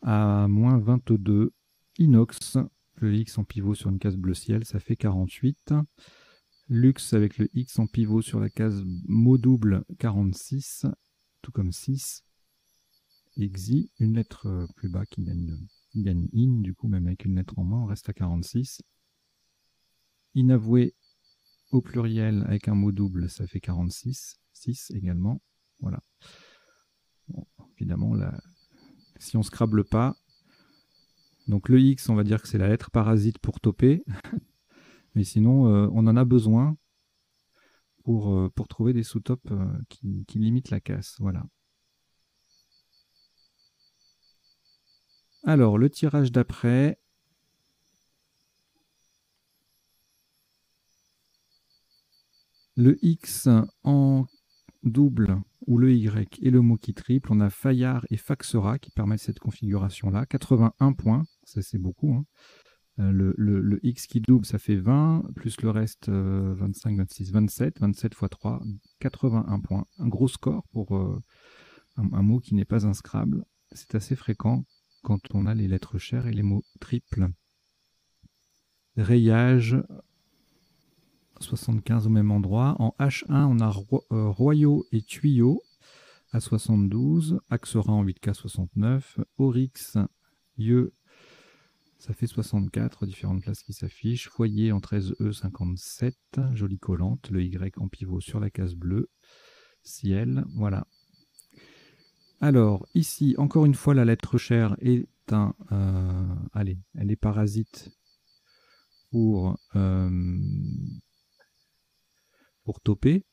à moins 22. Inox, le X en pivot sur une case bleu ciel, ça fait 48. Lux avec le X en pivot sur la case mot double, 46, tout comme 6. Exi, une lettre plus bas qui gagne in, du coup même avec une lettre en moins, on reste à 46. Inavoué au pluriel avec un mot double, ça fait 46, 6 également. Voilà. Bon, évidemment, là, si on ne scrable pas, donc le X, on va dire que c'est la lettre parasite pour toper, mais sinon, on en a besoin pour trouver des sous-tops qui limitent la casse. Voilà. Alors, le tirage d'après. Le X en double ou le Y et le mot qui triple. On a Fayard et Faxera qui permettent cette configuration-là. 81 points, ça c'est beaucoup. Hein. Le X qui double, ça fait 20, plus le reste 25, 26, 27. 27 x 3, 81 points. Un gros score pour un mot qui n'est pas un Scrabble. C'est assez fréquent quand on a les lettres chères et les mots triples. Rayage, 75 au même endroit. En H1, on a Royaux et Tuyaux à 72. Axera en 8K 69. Oryx, Yeux, ça fait 64. Différentes places qui s'affichent. Foyer en 13E 57. Jolie collante. Le Y en pivot sur la case bleue. Ciel, voilà. Alors, ici, encore une fois, la lettre chère est un... allez, elle est parasite pour toper,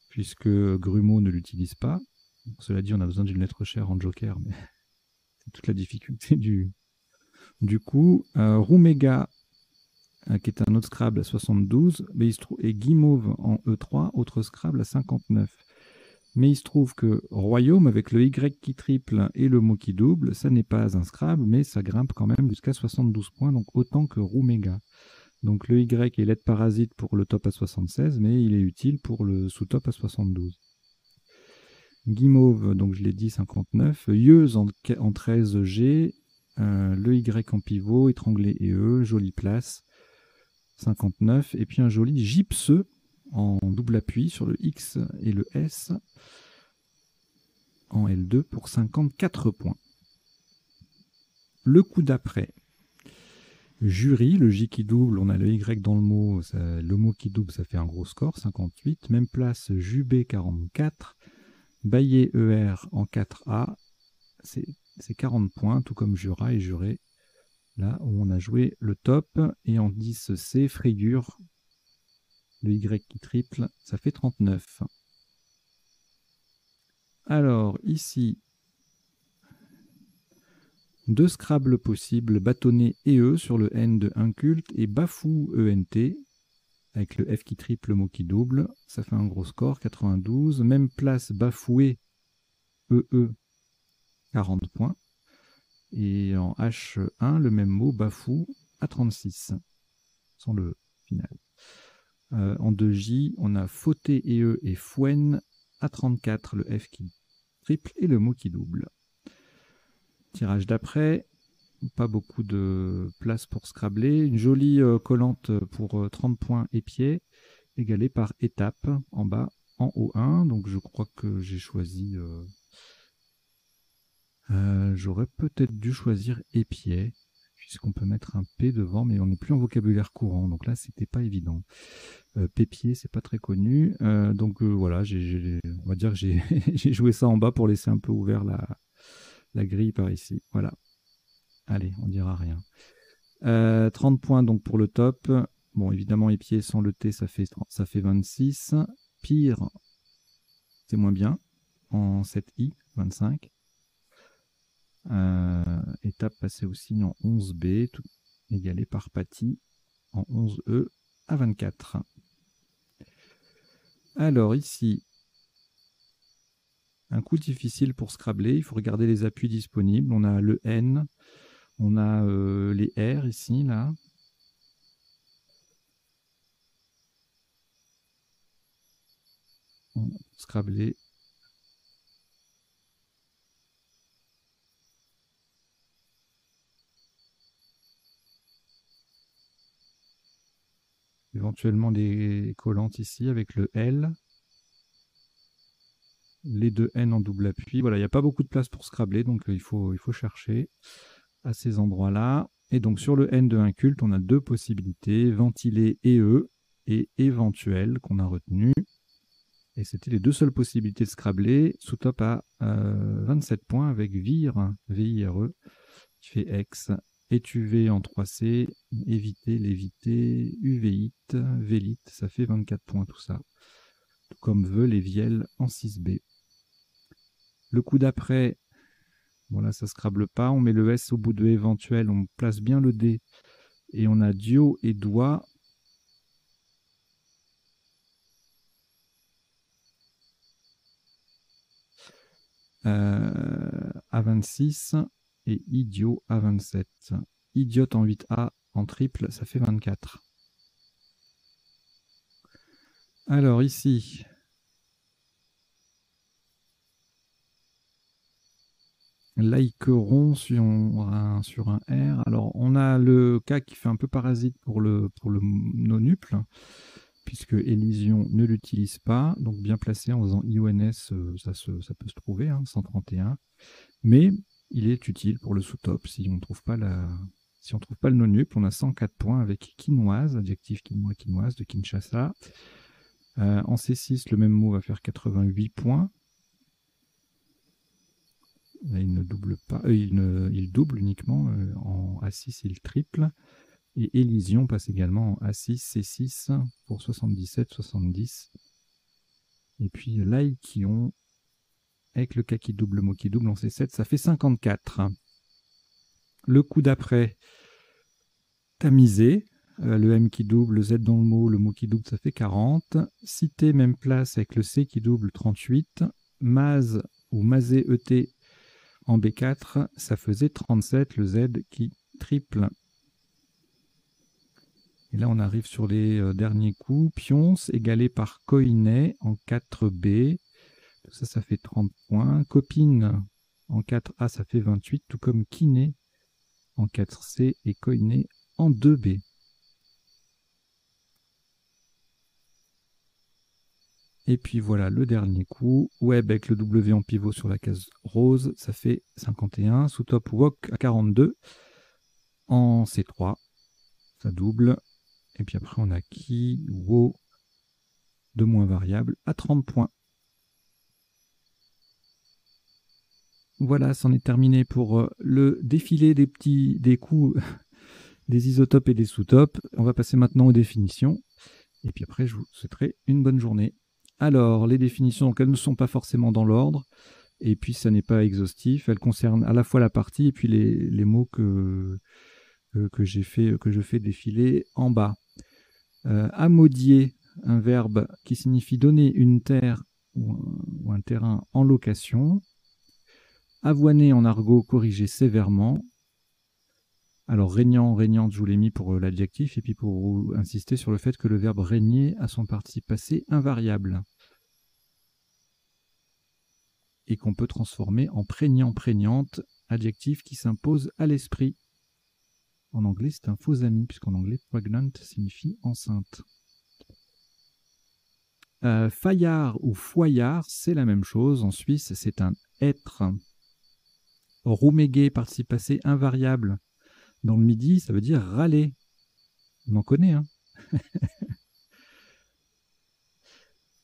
puisque Grumeau ne l'utilise pas. Cela dit, on a besoin d'une lettre chère en joker, mais c'est toute la difficulté du coup. Roumega, qui est un autre Scrabble à 72, mais il se trouve, et Guimauve en E3, autre Scrabble à 59. Mais il se trouve que Royaume, avec le Y qui triple et le mot qui double, ça n'est pas un Scrabble, mais ça grimpe quand même jusqu'à 72 points, donc autant que Roumega. Donc le Y est lettre parasite pour le top à 76, mais il est utile pour le sous-top à 72. Guimauve, donc je l'ai dit, 59. Yeuse en 13G. Le Y en pivot, étranglé et E, jolie place, 59. Et puis un joli gypseux en double appui sur le X et le S en L2 pour 54 points. Le coup d'après. Jury, le J qui double, on a le Y dans le mot, le mot qui double, ça fait un gros score, 58. Même place, Jubé, 44. Baillet ER en 4A, c'est 40 points, tout comme Jura et Juré, là où on a joué le top. Et en 10C, Frayure, le Y qui triple, ça fait 39. Alors, ici, deux Scrabble possibles, Bâtonnet et E sur le N de Inculte et Bafou ENT, avec le F qui triple, le mot qui double, ça fait un gros score, 92. Même place, Bafoué EE, 40 points. Et en H1, le même mot, Bafou, à 36, sans le final. En 2J, on a Fauté et E et Fouen à 34, le F qui triple et le mot qui double. Tirage d'après, pas beaucoup de place pour scrabler. Une jolie collante pour 30 points et pieds, égalée par étape en bas, en O1. Donc je crois que j'ai choisi... j'aurais peut-être dû choisir épied, puisqu'on peut mettre un P devant, mais on n'est plus en vocabulaire courant, donc là c'était pas évident. Pépier, c'est pas très connu, donc voilà, on va dire que j'ai j'ai joué ça en bas pour laisser un peu ouvert la grille par ici. Voilà. Allez, on dira rien. 30 points donc pour le top. Bon, évidemment, épier sans le T, ça fait 26. Pire, c'est moins bien, en 7i, 25. Étape passée aussi en 11B, tout égalé par Paty en 11E à 24. Alors ici, un coup difficile pour Scrabble, il faut regarder les appuis disponibles. On a le N, on a les R ici, là. Scrabble. Éventuellement des collantes ici avec le L. Les deux N en double appui. Voilà, il n'y a pas beaucoup de place pour Scrabble, donc il faut chercher à ces endroits-là. Et donc sur le N de inculte, on a deux possibilités, ventiler et E et éventuel qu'on a retenu. Et c'était les deux seules possibilités de Scrabble. Sous-top à 27 points avec VIRE, V-I-R-E, qui fait X, étuver en 3C, éviter, léviter, uveit, vélite, ça fait 24 points tout ça. Tout comme veut les vielles en 6B. Le coup d'après, bon là ça Scrabble pas, on met le S au bout de éventuel, on place bien le D, et on a dio et doigt. À 26 et idiot à 27. Idiote en 8A en triple, ça fait 24. Alors ici, Laïqueron sur un R. Alors on a le cas qui fait un peu parasite pour le nonuple, puisque Élysion ne l'utilise pas, donc bien placé en faisant IONS, ça peut se trouver, hein, 131. Mais il est utile pour le sous-top si on ne trouve pas le nonuple. On a 104 points avec quinoise, adjectif quinoise de Kinshasa. En C6, le même mot va faire 88 points. Là, il ne double pas, il double uniquement. En A6, il triple. Et Élysion passe également en A6, C6 pour 77, 70. Et puis Laïquion, avec le cas qui double, le mot qui double en C7, ça fait 54. Le coup d'après, tamisé. Le M qui double, le Z dans le mot qui double, ça fait 40. Cité, même place avec le C qui double, 38. Maz ou Mazé ET en B4, ça faisait 37, le Z qui triple. Et là, on arrive sur les derniers coups. Pionce égalé par Koiné en 4B. Ça fait 30 points. Copine en 4A, ça fait 28, tout comme Kiné en 4C et Koiné en 2B. Et puis voilà le dernier coup. Web avec le W en pivot sur la case rose, ça fait 51. Sous-top Wok à 42 en C3, ça double. Et puis après, on a Ki, Wo, de moins variable à 30 points. Voilà, c'en est terminé pour le défilé des coups des isotopes et des sous-topes. On va passer maintenant aux définitions. Et puis après, je vous souhaiterai une bonne journée. Alors, les définitions, donc, elles ne sont pas forcément dans l'ordre. Et puis, ça n'est pas exhaustif. Elles concernent à la fois la partie et puis les mots que je fais défiler en bas. Amodier, un verbe qui signifie donner une terre ou un terrain en location. Avoiner en argot, corriger sévèrement. Alors régnant, régnante, je vous l'ai mis pour l'adjectif, et puis pour insister sur le fait que le verbe régner a son participe passé invariable. Et qu'on peut transformer en prégnant, prégnante, adjectif qui s'impose à l'esprit. En anglais, c'est un faux ami, puisqu'en anglais, pregnant signifie enceinte. Faillard ou foyard, c'est la même chose. En Suisse, c'est un être. Roumégué, participe passé invariable. Dans le Midi, ça veut dire râler. On en connaît, hein.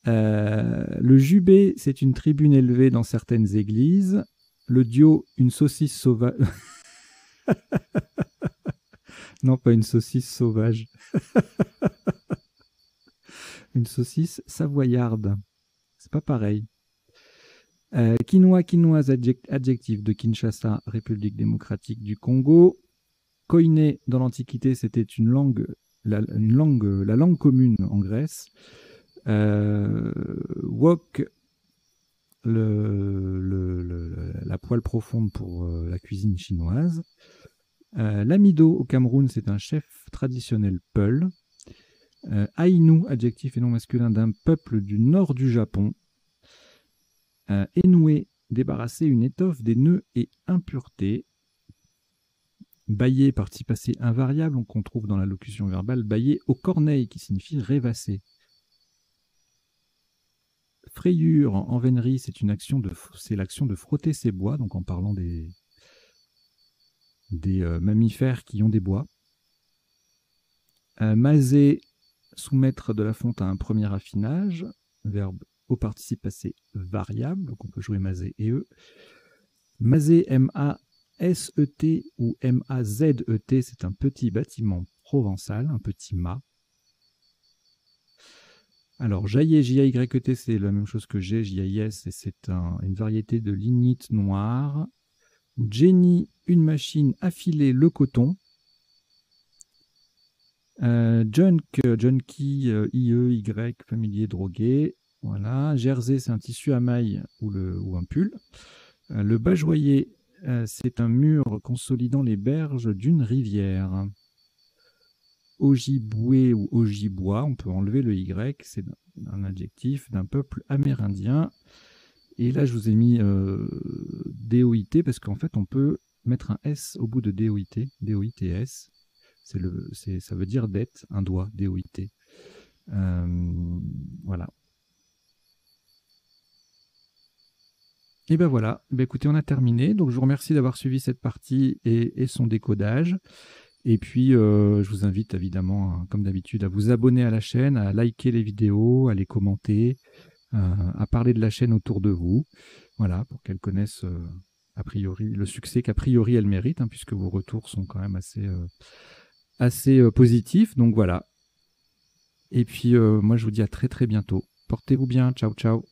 Le jubé, c'est une tribune élevée dans certaines églises. Le dio, une saucisse sauvage. Non, pas une saucisse sauvage. Une saucisse savoyarde. C'est pas pareil. Quinoa, quinoise, adjectif de Kinshasa, République démocratique du Congo. Koiné, dans l'Antiquité, c'était une langue, la langue commune en Grèce. Wok, la poêle profonde pour la cuisine chinoise. L'amido au Cameroun, c'est un chef traditionnel Peul. Ainu, adjectif et nom masculin d'un peuple du nord du Japon. Énouer, débarrasser une étoffe des nœuds et impuretés. Bailler, participe passé invariable, qu'on trouve dans la locution verbale. Bailler au corneille, qui signifie rêvasser. Frayure en vénerie, c'est l'action de frotter ses bois, donc en parlant des mammifères qui ont des bois. Maser, soumettre de la fonte à un premier affinage, verbe au participe passé variable, donc on peut jouer maser et eux. Maser, M-A-S-E-T ou M-A-Z-E-T, c'est un petit bâtiment provençal, un petit mât. Alors, jaillet, J-A-Y-E-T, c'est la même chose que G, J-A-I-S, et c'est une variété de lignite noire. Jenny, une machine affilée le coton. Junk, junkie, IE, Y, familier, drogué. Voilà. Jersey, c'est un tissu à mailles ou un pull. Le bajoyer, c'est un mur consolidant les berges d'une rivière. Ojibwe ou Ojibwa, on peut enlever le Y, c'est un adjectif d'un peuple amérindien. Et là, je vous ai mis DOIT parce qu'en fait, on peut mettre un S au bout de DOIT, DOITS. Ça veut dire dette, un doigt, DOIT. Voilà. Et ben voilà, écoutez, on a terminé. Donc je vous remercie d'avoir suivi cette partie et son décodage. Et puis, je vous invite évidemment, comme d'habitude, à vous abonner à la chaîne, à liker les vidéos, à les commenter, à parler de la chaîne autour de vous. Voilà, pour qu'elle connaisse a priori le succès qu'a priori elle mérite, puisque vos retours sont quand même assez positifs. Donc voilà. Et puis, moi, je vous dis à très très bientôt. Portez-vous bien. Ciao, ciao.